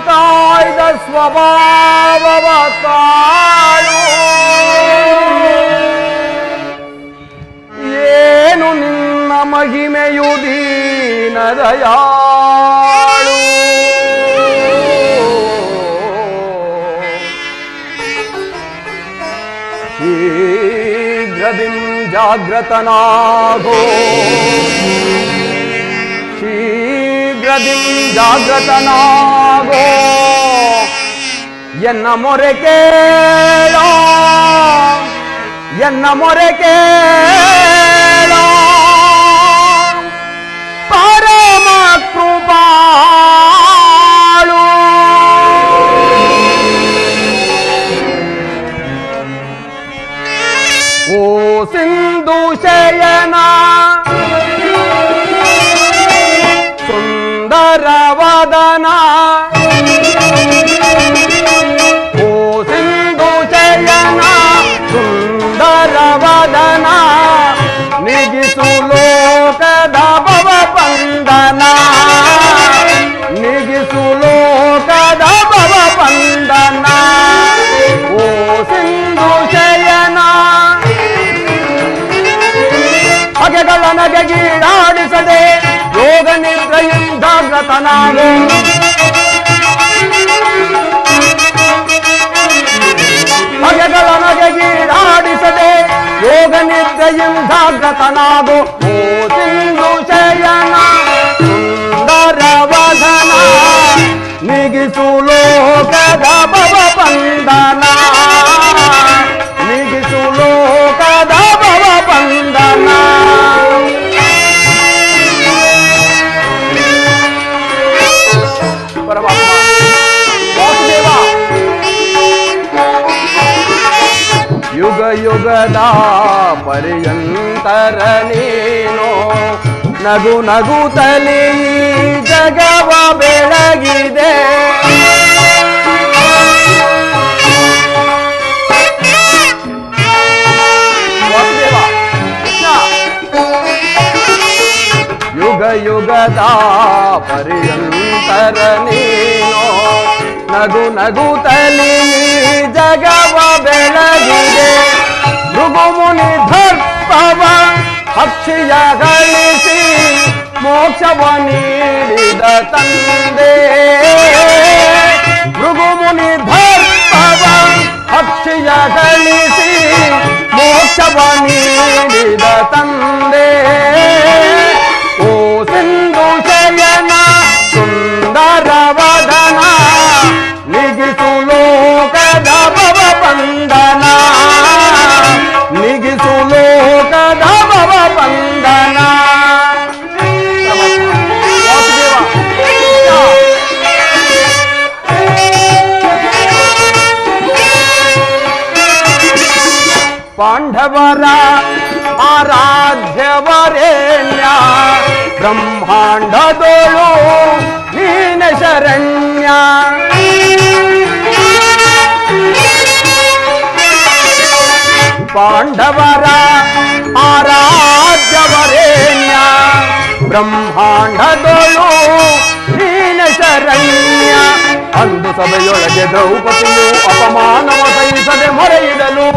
ಕಾಯ್ದ ಸ್ವಭಾವವ ತಾಳು. ಏನು ನಿನ್ನ ಮಹಿಮೆಯು ದೀನ ದಯಾಳು. ಶೀಘ್ರದಿಂ ಜಾಗ್ರತನಾಗೋ, ಶೀಘ್ರದಿಂ ಜಾಗ್ರತನಾಗೋ, ಎನ್ನ ಮೊರೆ ಕೇಳೋ, ಎನ್ನ ಮೊರೆ ಕೇಳೋ, ಪರಮ ಕೃಪಾಳು. ಓ ಸಿಂಧು ಶಯನ ಸುಂದರ ವದನ, ಓ ಸಿಂಧು ಶಯನ ಸುಂದರ ವದನ, ನಿಗಿಸು ಲೋಕದ ಭವ ಬಂಧನ, ನಿಗಿಸು ಲೋಕದ ಭವ ಬಂಧನ. ಓ ಸಿಂಧು ಶಯನ ಬಗೆಗಳ ನಗೆಗೀಡಾಡಿಸದೆ ಯೋಗ ನಿದ್ರೆಯಿಂದ ಜಾಗ್ರತನಾಗೋ, ಬಗೆಗಳ ನಗೆಗೀಡಾಡಿಸದೆ ಯೋಗ ನಿದ್ರೆಯಿಂದ ಜಾಗ್ರತನಾಗೋ. ಓ ಸಿಂಧು ಶಯನ ಸುಂದರ ವದನ, ನಿಗಿಸು ಲೋಕದ ಭವ ಬಂಧನ, ನಿಗಿಸು ಲೋಕದ ಭವ ಬಂಧನ. ಪರಮಾತ್ಮ ವಾಸುದೇವ, ಯುಗ ಯುಗದ ಪರ್ಯಂತರ ನೀನು ನಗು ನಗುತ್ತಲೇ ಜಗವ ಬೆಳಗಿದೆ. ವಾಸುದೇವ ಯುಗ ಯುಗದ ಪರ್ಯಂತರ ನೀನು ನಗು ನಗುತ್ತಲೇ ಜಗವ ಬೆಳಗಿದೆ. ಭೃಗುಮುನಿ ದರ್ಪವ ಅಕ್ಷಯ ಗಳಿಸಿ ಮೋಕ್ಷವ ನೀಡಿದ ತಂದೆ. ಭೃಗುಮುನಿ ದರ್ಪವ ಅಕ್ಷಯ ಗಳಿಸಿ ಮೋಕ್ಷವ ನೀಡಿದ ತಂದೆ. ಓ ಸಿಂಧು ಶಯನ ಸುಂದರ ವದನ, ನಿಗಿಸು ಲೋಕದ ಭವ ಬಂಧನ, ನಿಗಿಸು ಲೋಕದ ಭವ ಬಂಧನ. ವಾಸುದೇವ ಪಾಂಡವರ ಆರಾಧ್ಯವರೇಣ್ಯ, ಬ್ರಹ್ಮಾಂಡದೋಳು ನೀನ ಶರಣ್ಯ. ಪಾಂಡವರ ಆರಾಧ್ಯವರೇಣ್ಯ, ಬ್ರಹ್ಮಾಂಡದೋಳು ನೀನ ಶರಣ್ಯ. ಅಂದು ಸಭೆಯೊಳಗೆ ದ್ರೌಪದಿಯು ಅಪಮಾನವ ಸಹಿಸದೆ ಮೊರೆಯಿಡಲು,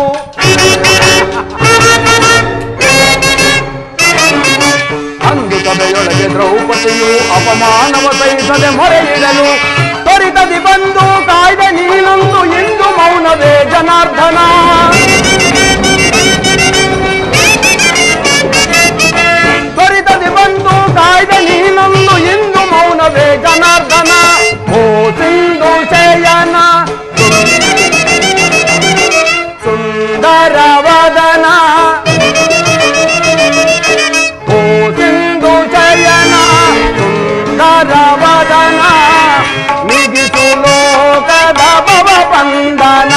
ಅಂದು ಸಭೆಯೊಳಗೆ ದ್ರೌಪದಿಯು ಅಪಮಾನವ ಸಹಿಸದೆ ಮೊರೆಯಿಡಲು, ತ್ವರಿತದಿ ಬಂದು ಕಾಯ್ದೆ ನೀನಂದು ಎಂದು ಮೌನವೇ ಜನಾರ್ದನ. ತ್ವರಿತದಿ ಬಂದು ಕಾಯ್ದೆ ನೀನಂದು ಎಂದು ಮೌನವೇ ಜನಾರ್ದನ. ಓ ಸಿಂಧು ಶಯನ ಸುಂದರ ವದನ, ಓ ಸಿಂಧು ಶಯನ ಸುಂದರ ವದನ, ನಿಗಿಸು ಲೋಕದ ಭವ ಬಂಧನ,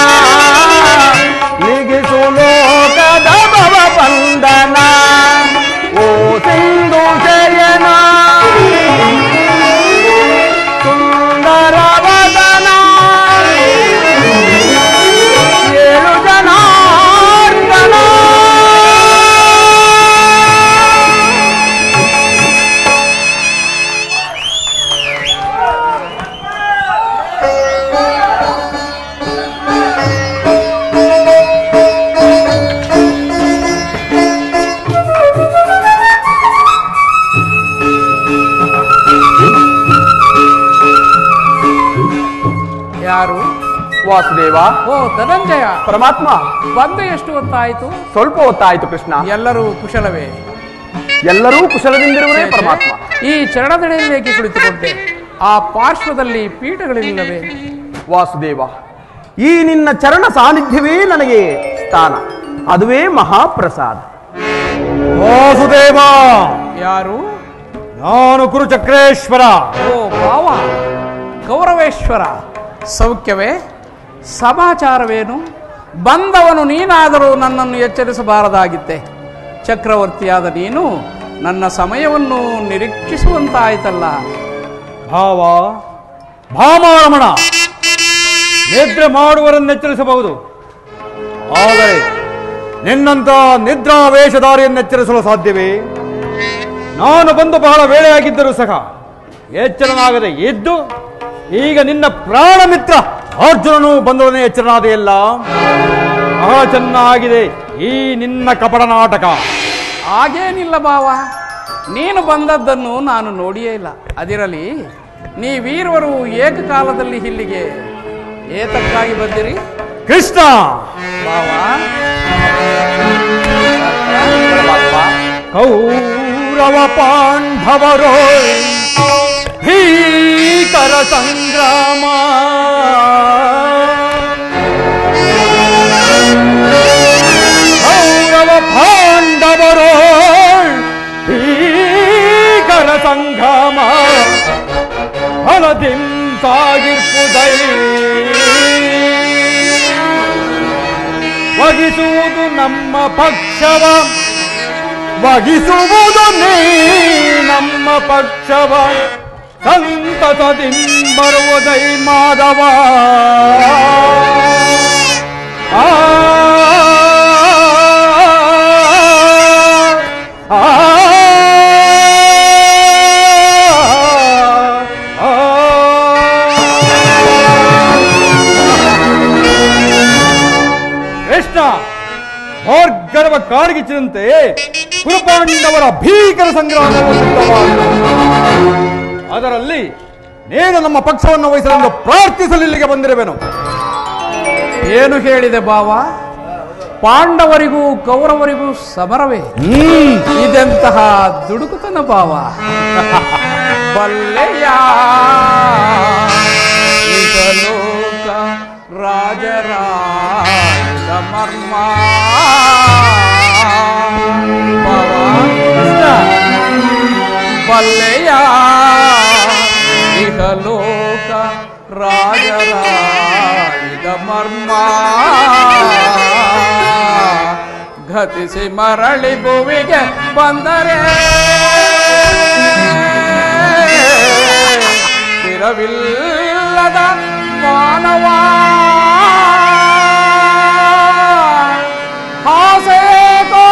ವಾಸುದೇವ. ಓ ಧನಂಜಯ, ಪರಮಾತ್ಮ ಬಂದು ಎಷ್ಟು ಹೊತ್ತಾಯಿತು? ಸ್ವಲ್ಪ ಹೊತ್ತಾಯಿತು ಕೃಷ್ಣ. ಎಲ್ಲರೂ ಕುಶಲವೇ? ಎಲ್ಲರೂ ಕುಶಲದಿಂದಿರುವರೇ ಪರಮಾತ್ಮ. ಈ ಚರಣದಡಿಯಲ್ಲಿ ಕುಳಿತುಕೊಂಡೆ, ಆ ಪಾರ್ಶ್ವದಲ್ಲಿ ಪೀಠಗಳಿಲ್ಲವೇ? ವಾಸುದೇವ, ಈ ನಿನ್ನ ಚರಣ ಸಾನ್ನಿಧ್ಯವೇ ನನಗೆ ಸ್ಥಾನ, ಅದುವೇ ಮಹಾಪ್ರಸಾದ. ವಾಸುದೇವ, ಯಾರು? ನಾನು ಕುರುಚಕ್ರೇಶ್ವರ. ಓ ಭಾವ ಗೌರವೇಶ್ವರ, ಸೌಖ್ಯವೇ? ಸಮಾಚಾರವೇನು? ಬಂದವನು ನೀನಾದರೂ ನನ್ನನ್ನು ಎಚ್ಚರಿಸಬಾರದಾಗಿತ್ತೆ. ಚಕ್ರವರ್ತಿಯಾದ ನೀನು ನನ್ನ ಸಮಯವನ್ನು ನಿರೀಕ್ಷಿಸುವಂತಾಯ್ತಲ್ಲ. ಭಾವ, ಭಾಮಾರಮಣ, ನಿದ್ರೆ ಮಾಡುವರನ್ನು ಎಚ್ಚರಿಸಬಹುದು, ಆದರೆ ನಿನ್ನಂತ ನಿದ್ರಾವೇಶಧಾರಿಯನ್ನು ಎಚ್ಚರಿಸಲು ಸಾಧ್ಯವೇ? ನಾನು ಬಂದು ಬಹಳ ವೇಳೆಯಾಗಿದ್ದರೂ ಸಹ ಎಚ್ಚರನಾಗದೆ ಇದ್ದು ಈಗ ನಿನ್ನ ಪ್ರಾಣ ಮಿತ್ರ ಅರ್ಜುನನು ಬಂದವನೇ ಎಚ್ಚರನಾದೆಯಲ್ಲ. ಬಹಳ ಚೆನ್ನಾಗಿದೆ ಈ ನಿನ್ನ ಕಪಟ ನಾಟಕ. ಹಾಗೇನಿಲ್ಲ ಭಾವ, ನೀನು ಬಂದದ್ದನ್ನು ನಾನು ನೋಡಿಯೇ ಇಲ್ಲ. ಅದಿರಲಿ, ನೀವೀರುವರು ಏಕಕಾಲದಲ್ಲಿ ಇಲ್ಲಿಗೆ ಏತಕ್ಕಾಗಿ ಬಂದಿರಿ? ಕೃಷ್ಣ ಭಾವ, ಕೌರವ ಪಾಂಡವರು ಭೀಕರ ಸಂಗ್ರಾಮ, ಕೌರವ ಪಾಂಡವರು ಭೀಕರ ಸಂಗ್ರಾಮ ಫಲದಿಂತಾಗಿರ್ಪುದೈ ವಹಿಸುವುದು ನಮ್ಮ ಪಕ್ಷವ, ವಹಿಸುವುದು ನೀ ನಮ್ಮ ಪಕ್ಷವ, ಸಂತತದಿಂಬರುವುದೈ ಮಾಧವ. ಆ ಕೃಷ್ಣ ಮಾರ್ಗರವ ಕಾಡ್ಗಿಚ್ಚಿದಂತೆ ಕುರುಪಾಂಡವರ ಭೀಕರ ಸಂಗ್ರಾಮವು ಸಿದ್ಧವಾಗಿದೆ. ಅದರಲ್ಲಿ ನೀನು ನಮ್ಮ ಪಕ್ಷವನ್ನು ವಹಿಸಲೆಂದು ಪ್ರಾರ್ಥಿಸಲು ಇಲ್ಲಿಗೆ ಬಂದಿರುವೆನು. ಏನು ಹೇಳಿದೆ ಭಾವ? ಪಾಂಡವರಿಗೂ ಕೌರವರಿಗೂ ಸಮರವೇ? ಇದೆಂತಹ ದುಡುಕುತನ ಭಾವ! ಬಲ್ಲೆಯ ಲೋಕ ರಾಜರಾಜ ಮರ್ಮ ಬಲ್ಲೆಯ ಇಹಲೋಕ ರಾಜರಾಜ ಮರ್ಮ ಘತಿಸಿ ಮರಳಿ ಭುವಿಗೆ ಬಂದರೆ ಸ್ಥಿರವಿಲ್ಲದ ಮಾನವ ಹಾಸೇಕೋ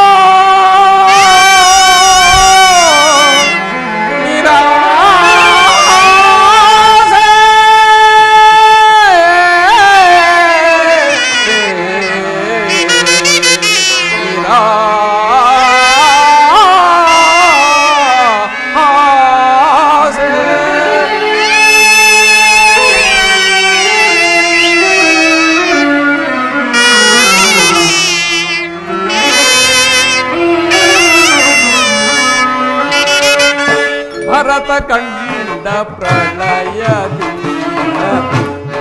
ಭರತ ಕಂಡ ಪ್ರಳಯದಿಂದ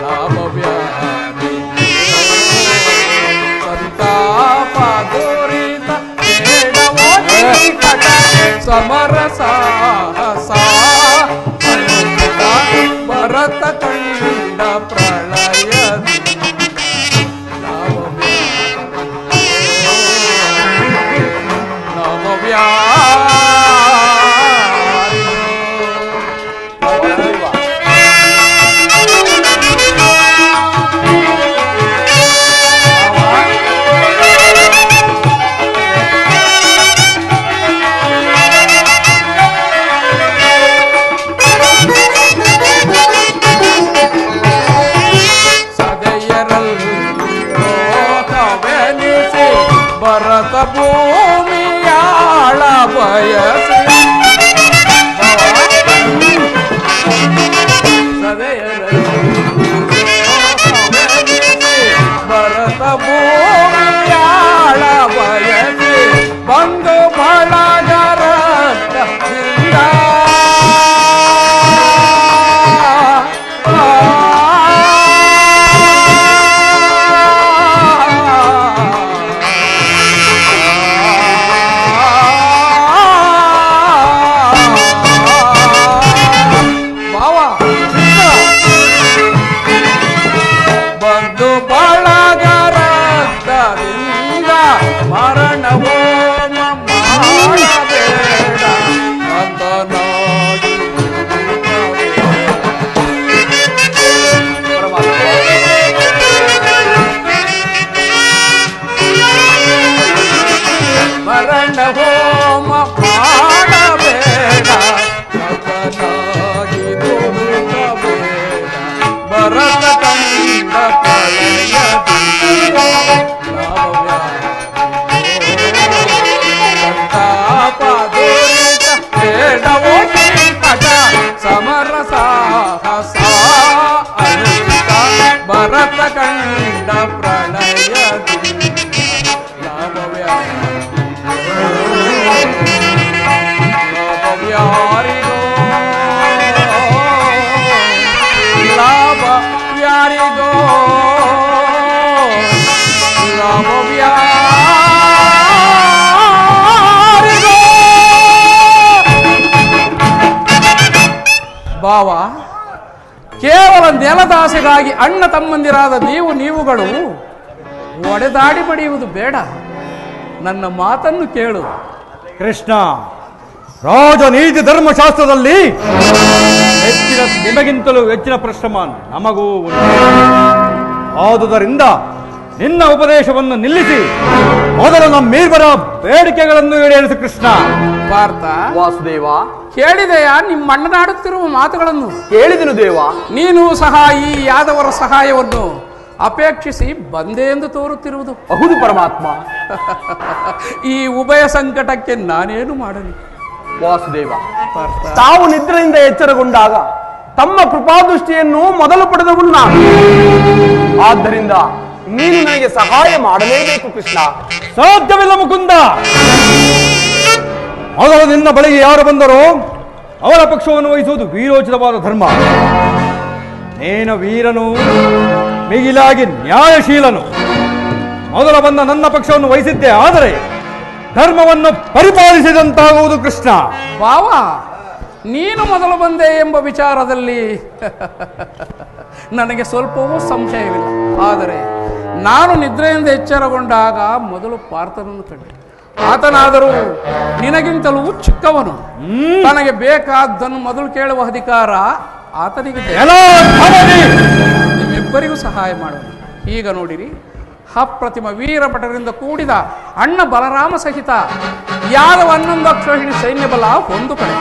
ಲಾಭವ್ಯಾಧಿ ಸಂತಾಪ ದುರಿತ ಬೇಡವೋ ನಿಕಟ ಸಮರ ಸಾಹಸ ಭರತ ಕಂಡ ಪ್ರಳಯದಿಂದ ಕೊಂಡ ಹೋಮ ಮಾಡಬೇಡ ತಪನಾಗಿ ತೋರುತ್ತಬೇಡ ಭರತ ಕಂಡ ಪ್ರಳಯದಿಂದ ಬೇಡವೋ ಸಂಕಟ ಸಮರ ಸಾಹಸ ಅನುಚಿತ ಭರತ ಕಂಡ ಪ್ರಳಯದಿಂದ ಲಾಭವ್ಯಾರಿಗೋ ಲಾಭ ಯಾರಿಗೋ ಲಾಭವ್ಯಾರಿಗೋ ಭಾವ ಕೇವಲ ನೆಲದಾಸೆಗಾಗಿ ಅಣ್ಣ ತಮ್ಮಂದಿರಾದ ನೀವುಗಳು ಒಡೆದಾಡಿ ಬಡಿಯುವುದು ಬೇಡ. ನನ್ನ ಮಾತನ್ನು ಕೇಳು. ಕೃಷ್ಣ, ರಾಜನೀತಿ ಧರ್ಮಶಾಸ್ತ್ರದಲ್ಲಿ ನಿಮಗಿಂತಲೂ ಹೆಚ್ಚಿನ ಪರಿಶ್ರಮ ನಮಗೂ ಉಂಟು. ಆದುದರಿಂದ ನಿನ್ನ ಉಪದೇಶವನ್ನು ನಿಲ್ಲಿಸಿ ಮೊದಲು ನಮ್ಮೀರ್ವರ ಬೇಡಿಕೆಗಳನ್ನು ಈಡೇರಿಸು. ಕೃಷ್ಣ. ಪಾರ್ಥ, ವಾಸುದೇವ, ಕೇಳಿದೆಯಾ ನಿಮ್ಮಣ್ಣನಾಡುತ್ತಿರುವ ಮಾತುಗಳನ್ನು? ಕೇಳಿದನು ದೇವ. ನೀನು ಸಹ ಈ ಯಾದವರ ಸಹಾಯವನ್ನು ಅಪೇಕ್ಷಿಸಿ ಬಂದೆ ಎಂದು ತೋರುತ್ತಿರುವುದು. ಹೌದು ಪರಮಾತ್ಮ. ಈ ಉಭಯ ಸಂಕಟಕ್ಕೆ ನಾನೇನು ಮಾಡಲಿ? ವಾಸುದೇವ, ತಾವು ನಿದ್ರೆಯಿಂದ ಎಚ್ಚರಗೊಂಡಾಗ ತಮ್ಮ ಕೃಪಾದೃಷ್ಟಿಯನ್ನು ಮೊದಲು ಪಡೆದವಳು ನಾನು. ಆದ್ದರಿಂದ ನೀನು ನನಗೆ ಸಹಾಯ ಮಾಡಲೇಬೇಕು ಕೃಷ್ಣ. ಸಾಧ್ಯವಿಲ್ಲ ಮುಕುಂದ. ಮೊದಲು ನಿನ್ನ ಬಳಿಗೆ ಯಾರು ಬಂದರೋ ಅವರ ಪಕ್ಷವನ್ನು ವಹಿಸುವುದು ವೀರೋಚಿತವಾದ ಧರ್ಮ. ನೇನು ವೀರನು, ಮಿಗಿಲಾಗಿ ನ್ಯಾಯಶೀಲನು. ಮೊದಲು ಬಂದ ನನ್ನ ಪಕ್ಷವನ್ನು ವಹಿಸಿದ್ದೆ ಆದರೆ ಧರ್ಮವನ್ನು ಪರಿಪಾಲಿಸಿದಂತಾಗುವುದು. ಕೃಷ್ಣ. ಭಾವ, ನೀನು ಮೊದಲು ಬಂದೆ ಎಂಬ ವಿಚಾರದಲ್ಲಿ ನನಗೆ ಸ್ವಲ್ಪವೂ ಸಂಶಯವಿಲ್ಲ. ಆದರೆ ನಾನು ನಿದ್ರೆಯಿಂದ ಎಚ್ಚರಗೊಂಡಾಗ ಮೊದಲು ಪಾರ್ಥನನ್ನು ಕಂಡೆ. ಆತನಾದರೂ ನಿನಗಿಂತಲೂ ಚಿಕ್ಕವನು. ತನಗೆ ಬೇಕಾದ್ದನ್ನು ಮೊದಲು ಕೇಳುವ ಅಧಿಕಾರ ಆತನಿಗೆ. ನಿಮ್ಮಿಬ್ಬರಿಗೂ ಸಹಾಯ ಮಾಡುವ. ಈಗ ನೋಡಿರಿ, ಅಪ್ರತಿಮ ವೀರಭಟರಿಂದ ಕೂಡಿದ ಅಣ್ಣ ಬಲರಾಮ ಸಹಿತ ಯಾದವ 11 ಅಕ್ಷೋಹಿಣಿ ಸೈನ್ಯ ಬಲ ಒಂದು ಕಡೆ,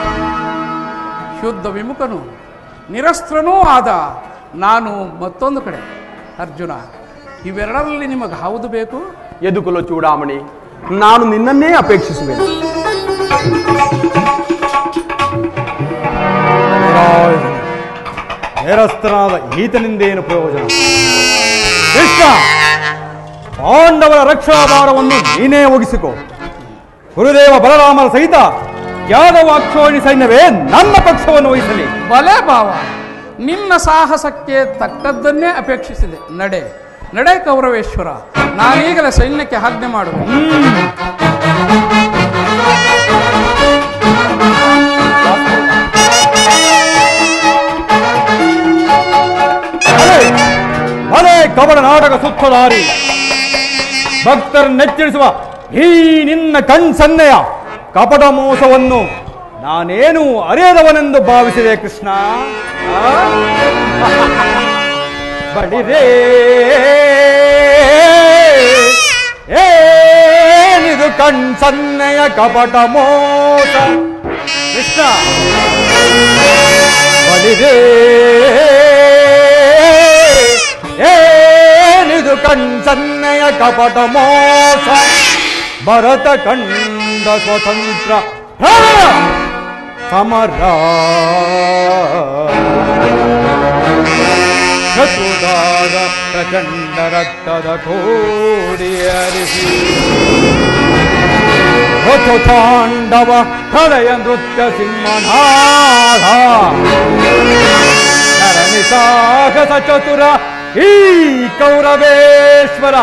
ಶುದ್ಧ ವಿಮುಖನು ನಿರಸ್ತ್ರನೂ ಆದ ನಾನು ಮತ್ತೊಂದು ಕಡೆ. ಅರ್ಜುನ, ಇವೆರಡರಲ್ಲಿ ನಿಮಗೆ ಯಾವುದು ಬೇಕು? ಯದುಕುಲ ಚೂಡಾಮಣಿ, ನಾನು ನಿನ್ನನ್ನೇ ಅಪೇಕ್ಷಿಸುವೆನು. ನಿರಸ್ತ್ರನಾದ ಈತನಿಂದೇನು ಪ್ರಯೋಜನ? ಕೃಷ್ಣ, ಪಾಂಡವರ ರಕ್ಷಾಭಾರವನ್ನು ನೀನೇ ಒಗಿಸಿಕೊ. ಗುರುದೇವ ಬಲರಾಮರ ಸಹಿತ ಯಾದವ ಅಕ್ಷೋಹಿಣಿ ಸೈನ್ಯವೇ ನನ್ನ ಪಕ್ಷವನ್ನು ವಹಿಸಲಿ. ಬಲೆ ಭಾವ, ನಿನ್ನ ಸಾಹಸಕ್ಕೆ ತಕ್ಕದ್ದನ್ನೇ ಅಪೇಕ್ಷಿಸಿದೆ. ನಡೆ ನಡೆ ಕೌರವೇಶ್ವರ, ನಾನೀಗಲೇ ಸೈನ್ಯಕ್ಕೆ ಆಜ್ಞೆ ಮಾಡುವೆ. ಭಲೆ ಕವಡ ನಾಟಕ ಸುತ್ತದಾರಿ ಭಕ್ತರನ್ನೆಚ್ಚರಿಸುವ ಈ ನಿನ್ನ ಕಣ್ಸನ್ನೆಯ ಕಪಟ ಮೋಸವನ್ನು ನಾನೇನು ಅರಿಯದವನೆಂದು ಭಾವಿಸಿದೆ. ಕೃಷ್ಣ. ಬಡಿರೇ ಏನಿದು ಕಣ್ಸನ್ನೆಯ ಕಪಟ ಮೋಸ? ಕೃಷ್ಣ. ಬಡಿರೇ ಏನಿದು ಕಣ್ಸನ್ನೆಯ ಕಪಟ ಮೋಸ? ಭರತ ಕಂಡ ಸ್ವತಂತ್ರ ಸಮರ ಶತ್ರುದಾದ ಪ್ರಚಂಡ ರಕ್ತದ ಕೋಡಿಯರಿಸಿ ತಾಂಡವ ಹೃದಯ ನೃತ್ಯ ಸಿಂಹನಾದ ನರನಿ ಸಾಹಸ ಚತುರ ಈ ಕೌರವೇಶ್ವರ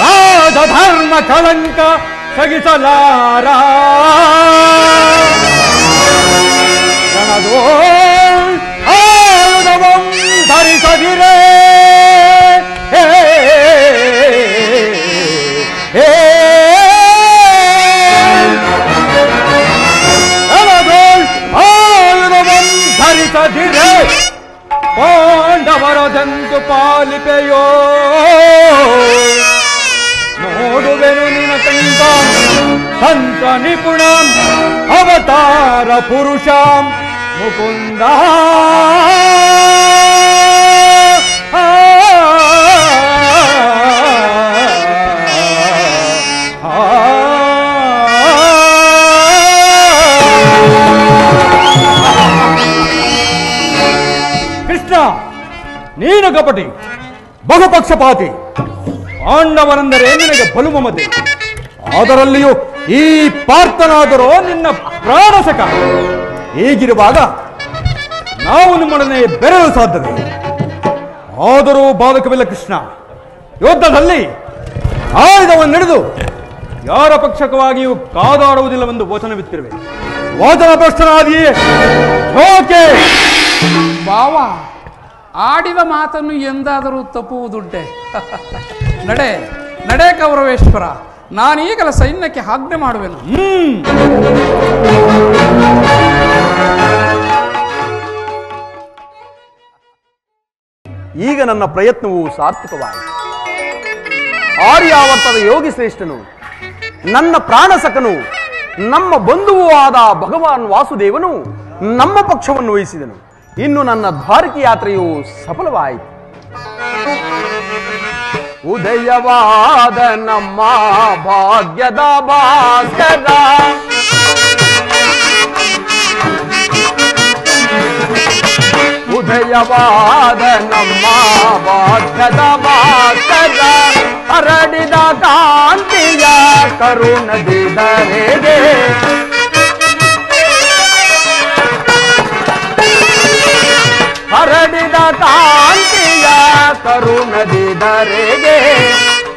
ರಾಜಧರ್ಮ ಕಳಂಕ ಸಗಿಸಲಾರ ಗಣದೋ ಆಯುಧವಂ ಧರಿಸದಿರೇ ಆಯುಧವಂ ಧರಿಸದಿರೇ ಪಾಂಡವರದಂತು ಪಾಲಿಪೆಯೋ ನೋಡುವೆನು ನಿನ ಕಂಠಂ ಸಂತ ನಿಪುಣಂ ಅವತಾರ ಪುರುಷಂ ಮುಕುಂದ ಕೃಷ್ಣ, ನೀನು ಕಪಟಿ, ಬಹುಪಕ್ಷಪಾತಿ. ಪಾಂಡವರೆಂದರೆ ನಿನಗೆ ಬಲು ಮಮತೆ. ಅದರಲ್ಲಿಯೂ ಈ ಪಾರ್ಥನಾದರೂ ನಿನ್ನ ಪ್ರಾಣಸಕ. ಹೀಗಿರುವಾಗ ನಾವು ನಿಮ್ಮೊಡನೆ ಬೆರೆಯಲು ಸಾಧ್ಯತೆ. ಆದರೂ ಬಾಧಕವಿಲ್ಲ ಕೃಷ್ಣ. ಯುದ್ಧದಲ್ಲಿ ಆಯುಧವನ್ನು ಹಿಡಿದು ಯಾರ ಪಕ್ಷಕವಾಗಿಯೂ ಕಾದಾಡುವುದಿಲ್ಲವೆಂದು ವಚನವಿತ್ತಿರುವೆ. ವಚನ ಭ್ರಷ್ಟನಾದಿಯೇ ಓಕೆ ಬಾವ, ಆಡಿದ ಮಾತನ್ನು ಎಂದಾದರೂ ತಪ್ಪುವುದುಂಟೆ? ನಡೆ ನಡೆ ಕೌರವೇಶ್ವರ, ನಾನೀಗಲ ಸೈನ್ಯಕ್ಕೆ ಆಜ್ಞೆ ಮಾಡುವೆನು. ಈಗ ನನ್ನ ಪ್ರಯತ್ನವು ಸಾರ್ಥಕವಾಯಿತು. ಆರ್ಯಾವರ್ತದ ಯೋಗಿ ಶ್ರೇಷ್ಠನು, ನನ್ನ ಪ್ರಾಣಸಕನು, ನಮ್ಮ ಬಂಧುವೂ ಆದ ಭಗವಾನ್ ವಾಸುದೇವನು ನಮ್ಮ ಪಕ್ಷವನ್ನು ವಹಿಸಿದನು. ಇನ್ನು ನನ್ನ ದ್ವಾರಕಿ ಯಾತ್ರೆಯು ಸಫಲವಾಯಿತು. ಉದಯವಾದ ನಮ್ಮ ಭಾಗ್ಯದ ಭಾಸ್ಕರ, ಉದಯವಾದ ನಮ್ಮ ಭಾಗ್ಯದ ಭಾಸ್ಕರ, ಹರಡಿದ ಕಾಂತಿಯ ಕರುಣದಿ ಧರೆಗೆ, ಹರಡಿದ ಕಾಂತಿಯ ಕರುಣದಿ ಧರೆಗೆ,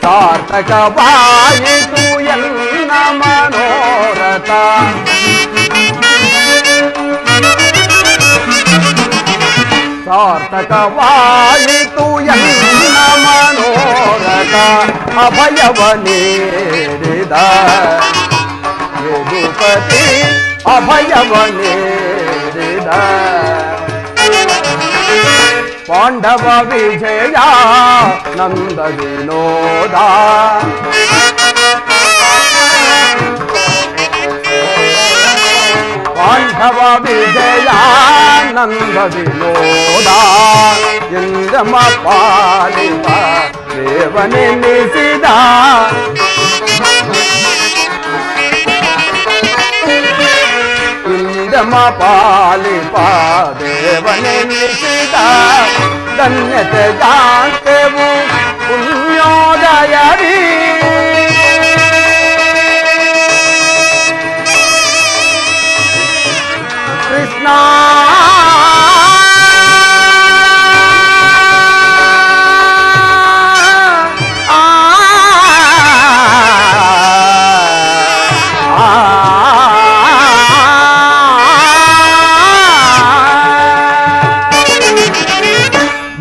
ಸಾರ್ಥಕವಾಯಿತು ಎಲ್ಲ ಮನೋರಥ. ಸಾರ್ಥಕವಾಯಿತು ಎಲ್ಲ ಮನೋರಥ. ಅಭಯವ ನೀಡಿದ ಯದುಪತಿ, ಅಭಯವ ನೀಡಿದ ಪಾಂಡವ ವಿಜಯ ನಂದ ವಿನೋದ. ಪಾಂಡವ ವಿಜಯ ನಂದ ವಿನೋದ, ಇಂದ್ರಮ ಪಾಲಿಪ ದೇವನೆನಿಸಿದ, ಇಂದ್ರಮ ಪಾಲಿಪ ದೇವನೆನಿಸಿದ, ಧನ್ಯತೆ ಜಾಂತೆವು ಪುಣ್ಯೋದಯದಿ. ಕೃಷ್ಣ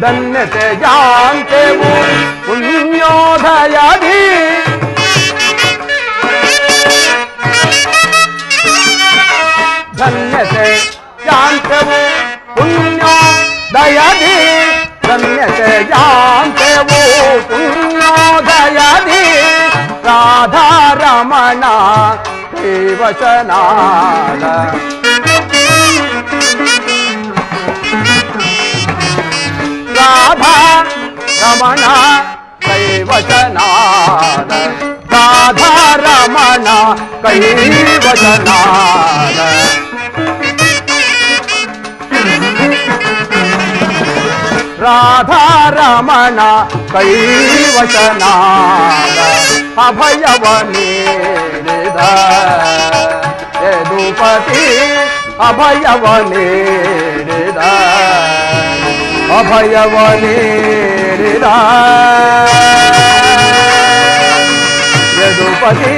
ಧನ್ಯತೆ ಜಾಂತೆವು ಪುಣ್ಯೋದಯದಿ. ಧನ್ಯತೆ ಜಾಂತೆವು ಪುಣ್ಯೋದಯದಿ, ಧನ್ಯತೆ ಜಾಂತೆವು ಪುಣ್ಯೋದಯದಿ. ರಾಧಾರಮಣ ದೇವಚನಾದ, ರಾಧಾ ರಮಣ ಕೈವಚನಾದ, ರಾಧಾ ರಮಣ ಕೈವಚನಾದ. ರಾಧಾ ರಮಣ ಕೈವಚನಾದ, ಅಭಯವ ನೀಡಿದ ಯದುಪತಿ, ಅಭಯವ ನೀಡಿದ, ಅಭಯವ ನೀಡಿದ ಯದುಪತಿ,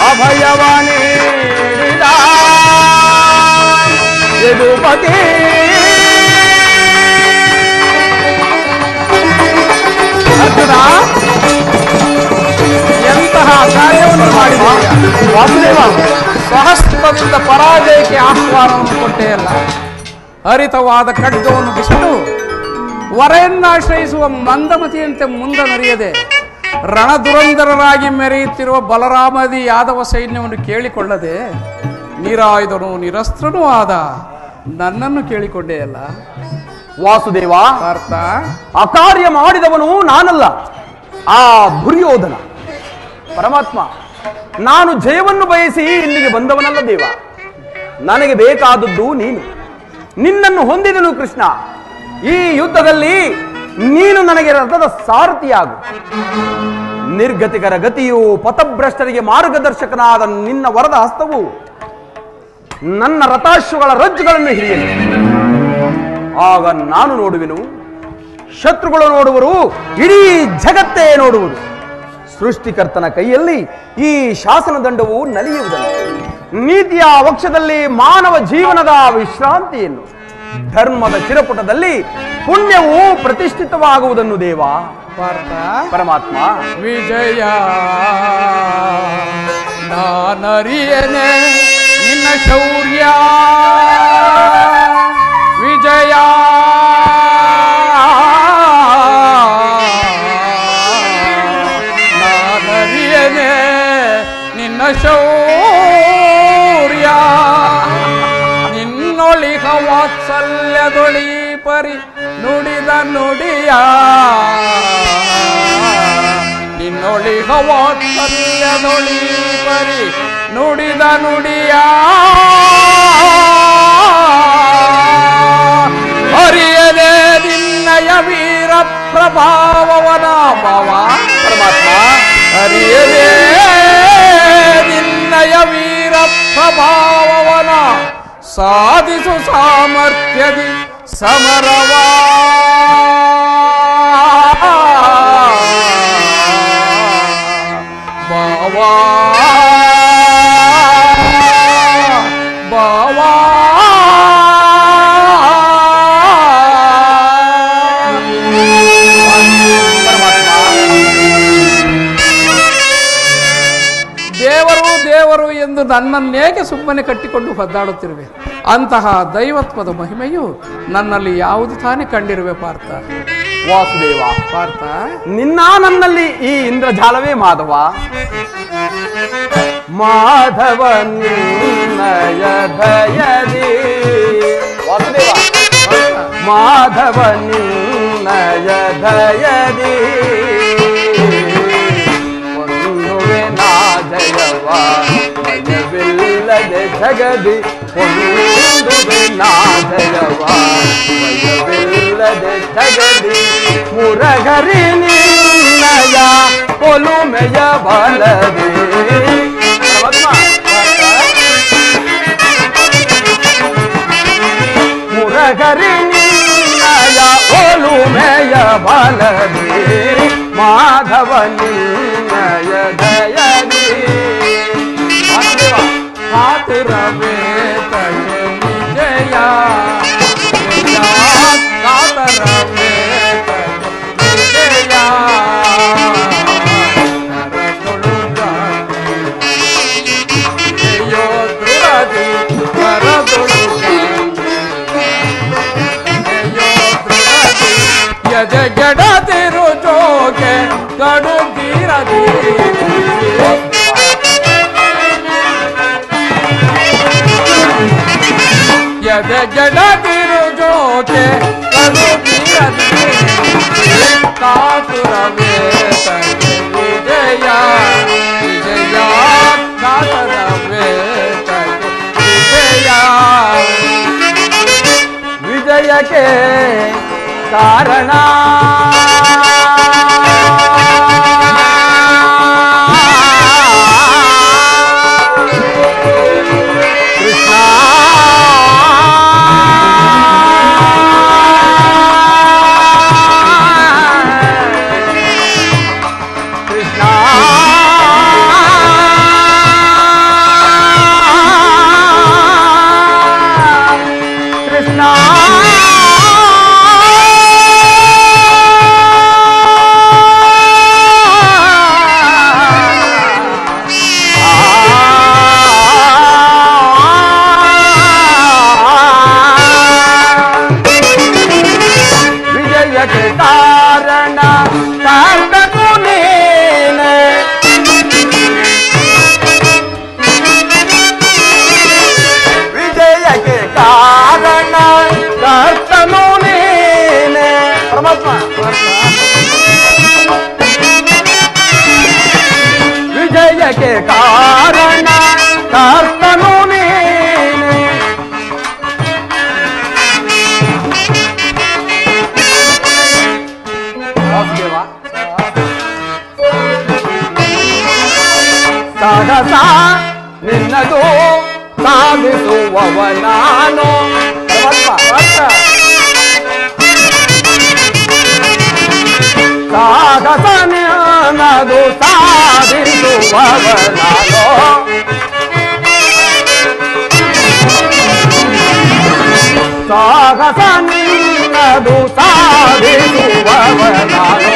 ಅಭಯವ ನೀಡಿದ ಯದುಪತಿ. ಅರ್ಜುನ, ಎಂತಹ ಕಾರ್ಯವನ್ನು ಮಾಡಿದ ವಾಸುದೇವ, ಸಹಸ್ರದಿಂದ ಪರಾಜಯಕ್ಕೆ ಆಹ್ವಾನವನ್ನು ಕೊಟ್ಟೆಯಲ್ಲ. ಹರಿತವಾದ ಖಡ್ಗವನ್ನು ಬಿಟ್ಟು ವರೆಯನ್ನಾಶ್ರಯಿಸುವ ಮಂದಮತಿಯಂತೆ ಮುಂದೆ ನಡೆಯದೆ ರಣದುರಂಧರರಾಗಿ ಮೆರೆಯುತ್ತಿರುವ ಬಲರಾಮದಿ ಯಾದವ ಸೈನ್ಯವನ್ನು ಕೇಳಿಕೊಳ್ಳದೆ ನಿರಾಯುಧನೂ ನಿರಸ್ತ್ರನೂ ಆದ ನನ್ನನ್ನು ಕೇಳಿಕೊಂಡೆಯಲ್ಲ ವಾಸುದೇವ. ಅರ್ಥ ಅಕಾರ್ಯ ಮಾಡಿದವನು ನಾನಲ್ಲ, ಆ ದುರ್ಯೋಧನ. ಪರಮಾತ್ಮ, ನಾನು ಜಯವನ್ನು ಬಯಸಿ ಇಲ್ಲಿಗೆ ಬಂದವನಲ್ಲ ದೇವ. ನನಗೆ ಬೇಕಾದದ್ದು ನೀನು. ನಿನ್ನನ್ನು ಹೊಂದಿದನು ಕೃಷ್ಣ. ಈ ಯುದ್ಧದಲ್ಲಿ ನೀನು ನನಗೆ ರಥದ ಸಾರಥಿಯಾಗು. ನಿರ್ಗತಿಕರ ಗತಿಯು ಪಥಭ್ರಷ್ಟರಿಗೆ ಮಾರ್ಗದರ್ಶಕನಾದ ನಿನ್ನ ವರದ ಹಸ್ತವು ನನ್ನ ರಥಾಶ್ವಗಳ ರಜ್ಜುಗಳನ್ನು ಹಿಡಿಯಲಿ. ಆಗ ನಾನು ನೋಡುವೆನು, ಶತ್ರುಗಳು ನೋಡುವರು, ಇಡೀ ಜಗತ್ತೇ ನೋಡುವುದು. ಸೃಷ್ಟಿಕರ್ತನ ಕೈಯಲ್ಲಿ ಈ ಶಾಸನ ದಂಡವು ನಲಿಯುವುದನ್ನು, ನೀತಿಯ ವಕ್ಷದಲ್ಲಿ ಮಾನವ ಜೀವನದ ವಿಶ್ರಾಂತಿಯನ್ನು, ಧರ್ಮದ ಚಿರಪುಟದಲ್ಲಿ ಪುಣ್ಯವು ಪ್ರತಿಷ್ಠಿತವಾಗುವುದನ್ನು ದೇವ. ಪರಮಾತ್ಮ, ವಿಜಯ ನಾನರಿಯನೆ ನಿನ್ನ ಶೌರ್ಯ, ವಿಜಯ ನಾನರಿಯನೆ ನಿನ್ನ ಶೌರ್ಯ, ನಿನ್ನೊಳಿಗ ವಾತ್ಸಲ್ಯದೊಳಿ ಪರಿ ನುಡಿದ ನುಡಿಯ, ನಿನ್ನೊಳಿಗ ವಾತ್ಸಲ್ಯದೊಳಿ ಪರಿ ನುಡಿದ ನುಡಿಯ, ಅರಿಯದೆ ನಿನ್ನಯ ವೀರ ಪ್ರಭಾವವನ ಭಾವ. ಪರಮಾತ್ಮ, ಅರಿಯದೆ ನಿನ್ನಯ ವೀರ ಪ್ರಭಾವವನ ಸಾಧಿಸು ಸಾಮರ್ಥ್ಯದಿ ಸಮರವಾ. ಬಾವಾ ಬಾವಾ ದೇವರು ಎಂದು ನನ್ನನ್ನೇಕೆ ಸುಮ್ಮನೆ ಕಟ್ಟಿಕೊಂಡು ಒದ್ದಾಡುತ್ತಿರುವೆ? ಅಂತಹ ದೈವತ್ವದ ಮಹಿಮೆಯು ನನ್ನಲ್ಲಿ ಯಾವುದು ತಾನೇ ಕಂಡಿರುವೆ ಪಾರ್ಥ? ವಾಸುದೇವ, ಪಾರ್ಥ, ನಿನ್ನ ನನ್ನಲ್ಲಿ ಈ ಇಂದ್ರಜಾಲವೇ ಮಾಧವ. ಮಾಧವ ನಿನ್ನಯ ದಯದಿ, ವಾಸುದೇವ, ಮಾಧವ ನಿನ್ನಯ ದಯದಿ ಹೊಂದುವೆ ನಾ ಜಯವ, ಭಯವಿಲ್ಲದೆ ಜಗದಿ ಹೊಂದುವೆ ನಾ ಜಯವ, ಭಯವಿಲ್ಲದೆ ಜಗದಿ ಮುರಗರಿ ನಿನ್ನಯ ಒಲುಮೆಯ ಬಲದೆ. ಮುರಗರಿ ನಿನ್ನಯ ಒಲುಮೆಯ ಬಲದೆ, ಮಾಧವ ನಿನ್ನಯ ದಯದಿ. ಕಾತುರವೇ ತಗೆ ವಿಜಯ, ಕಾತರವೇ ತಗೆ ವಿಜಯ, ಕರದೊಳು ದೃಢದಿ ಕರದೊಳು ಎದೆಗೆಡದಿರು ಜೋಗೆ ಗಡುಗಿರದಿ, ಎದೆಗೆಡದಿರು ಜೋಗೆ ಗಡುಗಿರದಿ, ಕಾತುರವೇ ತಗೆ ವಿಜಯ, ವಿಜಯ ಕಾತರವೇ ತಗೆ ವಿಜಯ. ವಿಜಯಕ್ಕೆ ಕಾರಣ ಕೃಷ್ಣ, ಕೃಷ್ಣ ಜಯಕ್ಕೆ ಕಾರಣ ಕರ್ತನು ನೀನೆ. ಸಾಹಸ ನಿನ್ನದು ಸಾಧಿಸುವವ ನಾನು. ಸಾಹಸ ನಿನ್ನದು ಸಾಧಿಸುವವ ನಾನು. ಸಾಹಸ ನಿನ್ನದು ಸಾಧಿಸುವವ ನಾನು.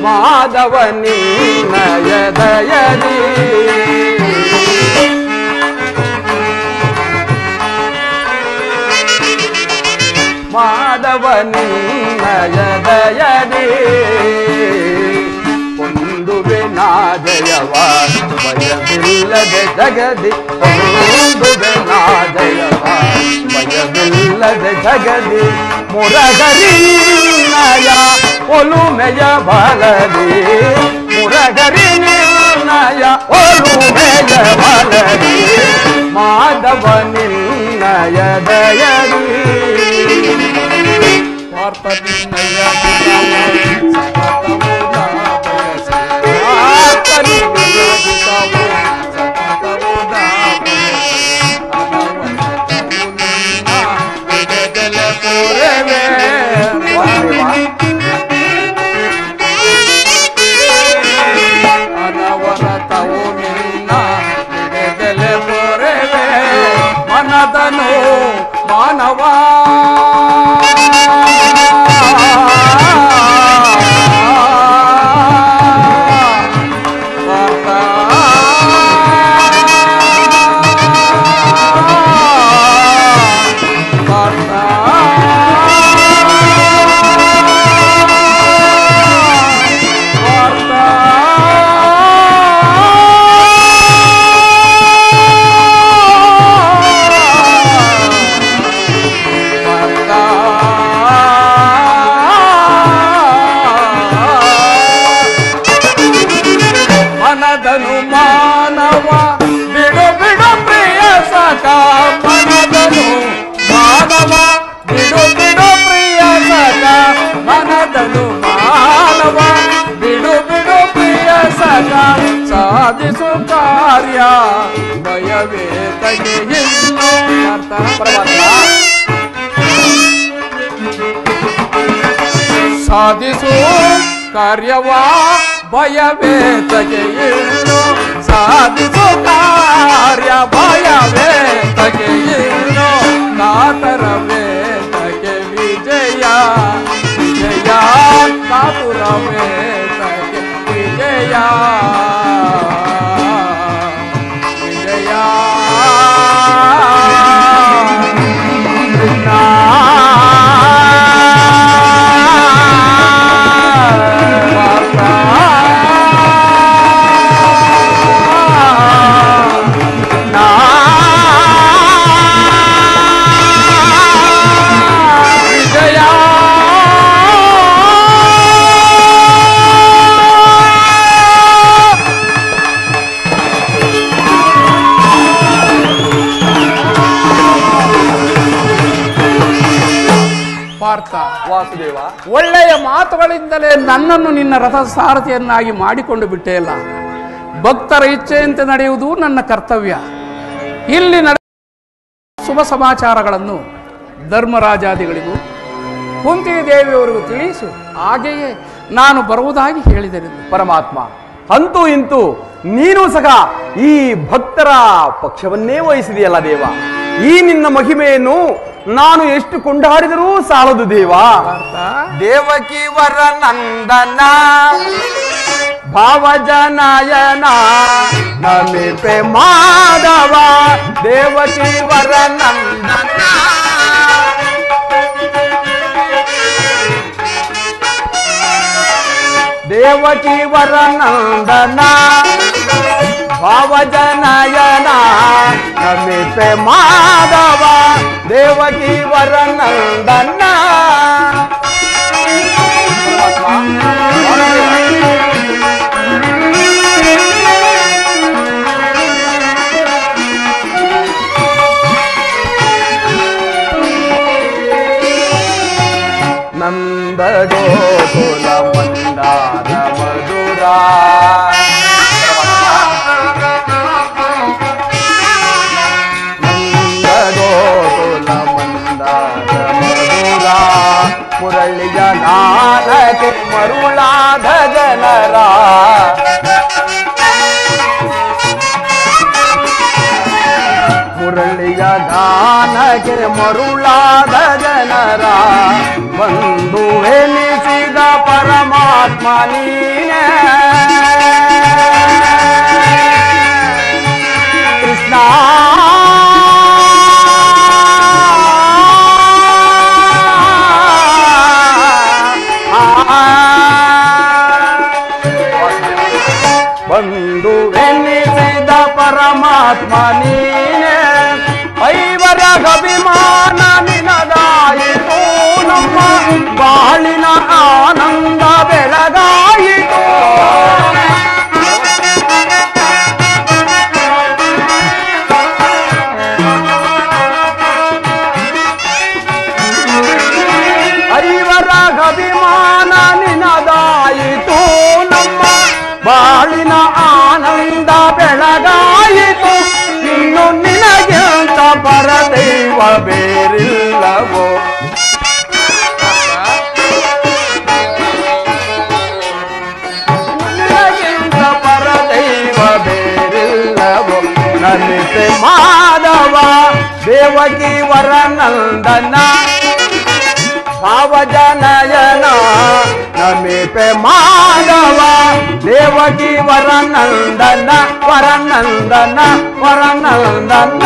ಮಾಧವ ನಿನ್ನಯ ದಯದಿ ಮಾಧವ ನಿನ್ನಯ ದಯದಿ ಹೊಂದುವೆ ನಾ ಜಯವ ಭಯವಿಲ್ಲದೆ ಜಗದಿ. ಹೊಂದುವೆ ನಾ ಜಯವ ಭಯವಿಲ್ಲದೆ ಜಗದಿ. ಮುರಗರಿ ನಿನ್ನಯ ಒಲುಮೆಯ ಬಲದಿ. ಮುರಗರಿ ನಿನ್ನಯ ಒಲುಮೆಯ ಬಲದಿ. ಮಾಧವ ನಿನ್ನಯ ದಯದಿ ಮನದನು ಮಾನವ ಮನದನು ಮಾನವ ಬಿಡು ಬಿಡು ಪ್ರಿಯ ಸಖ. ಮನದನು ಮಾನವ ಬಿಡು ಬಿಡು ಪ್ರಿಯ ಸಖ. ಮನದನು ಮಾನವ ಬಿಡು ಬಿಡು ಪ್ರಿಯ ಸಖ. ಸಾಧಿಸು ಕಾರ್ಯ ಭಯವೇ ತಗೆಯಿಲ್ಲೋ. ಸಾಧಿಸು ಕಾರ್ಯವ ಭಯವೇ ತಗೆಯಿಲ್ಲೋ. ಸಾಧಿಸು ಕಾರ್ಯ ಭಯವೇ ತಗೆಯಿಲ್ಲೋ. ಕಾತರವೇ ತಗೆ ವಿಜಯ ವಿಜಯ. ಕಾತುರವೇ ತಗೆ ವಿಜಯ ವಿಜಯ. ವಾಸುದೇವ, ಒಳ್ಳೆಯ ಮಾತುಗಳಿಂದಲೇ ನನ್ನನ್ನು ನಿನ್ನ ರಥ ಸಾರಥಿಯನ್ನಾಗಿ ಮಾಡಿಕೊಂಡು ಬಿಟ್ಟೆಯಲ್ಲ. ಭಕ್ತರ ಇಚ್ಛೆಯಂತೆ ನಡೆಯುವುದು ನನ್ನ ಕರ್ತವ್ಯ. ಇಲ್ಲಿ ಶುಭ ಸಮಾಚಾರಗಳನ್ನು ಧರ್ಮರಾಜಾದಿಗಳಿಗೂ ಕುಂತಿ ದೇವಿಯವರಿಗೂ ತಿಳಿಸು. ಹಾಗೆಯೇ ನಾನು ಬರುವುದಾಗಿ ಹೇಳಿದರು. ಪರಮಾತ್ಮ, ಅಂತೂ ಇಂತೂ ನೀನು ಸಹ ಈ ಭಕ್ತರ ಪಕ್ಷವನ್ನೇ ವಹಿಸಿದೆಯಲ್ಲ ದೇವ. ಈ ನಿನ್ನ ಮಹಿಮೆಯನ್ನು ನಾನು ಎಷ್ಟು ಕೊಂಡಾಡಿದರೂ ಸಾಲದು ದೇವ. ದೇವಕಿ ವರ ನಂದನ ಭಾವಜನಯನ ನಮಿಪೆ ಮಾಧವ. ದೇವಕಿ ವರ ನಂದನ ದೇವಕಿ ವರ ನಂದನ ಭಾವಜನಯನ ನಮಿಪೆ ಮಾಧವ. ದೇವಕಿ ವರ ನಂದನ ಜ್ಞಾನಕ್ಕೆ ಮರುಳಾದ ಜನರ ಬಂಧುವೆನಿಸಿದ ಪರಮಾತ್ಮ ನೀನೇ ಕೃಷ್ಣ. ಬಂಧುವೆನಿಸಿದ ಪರಮಾತ್ಮ ನೀನೇ ಐವರ ಅಭಿಮಾನ ನಿನದಾಯಿತು ನಮ್ಮ ಬಾಳಿನ ಆನಂದ ಬೆಳಗಾಯಿತು. ಐವರ ಅಭಿಮಾನ ನಿನದಾಯಿತು ನಮ್ಮ ಬಾಳಿನ ಆನಂದ ಬೆಳಗಾಯಿತು. ಇನ್ನು ನಿನಗಿಂತ ಪರದೈವ ಬೇರಿಲ್ಲವೋ ನಿನಗಿಂತ ಪರದೈವ ಬೇರಿಲ್ಲವೋ ನಮಿತೆ ಮಾಧವ ದೇವಕಿ ವರನಂದನ ಭಾವಜನಯನ ನಮಿತೆ ಮಾಧವ ದೇವಕಿ ವರನಂದನ ವರನಂದನ ವರನಂದನ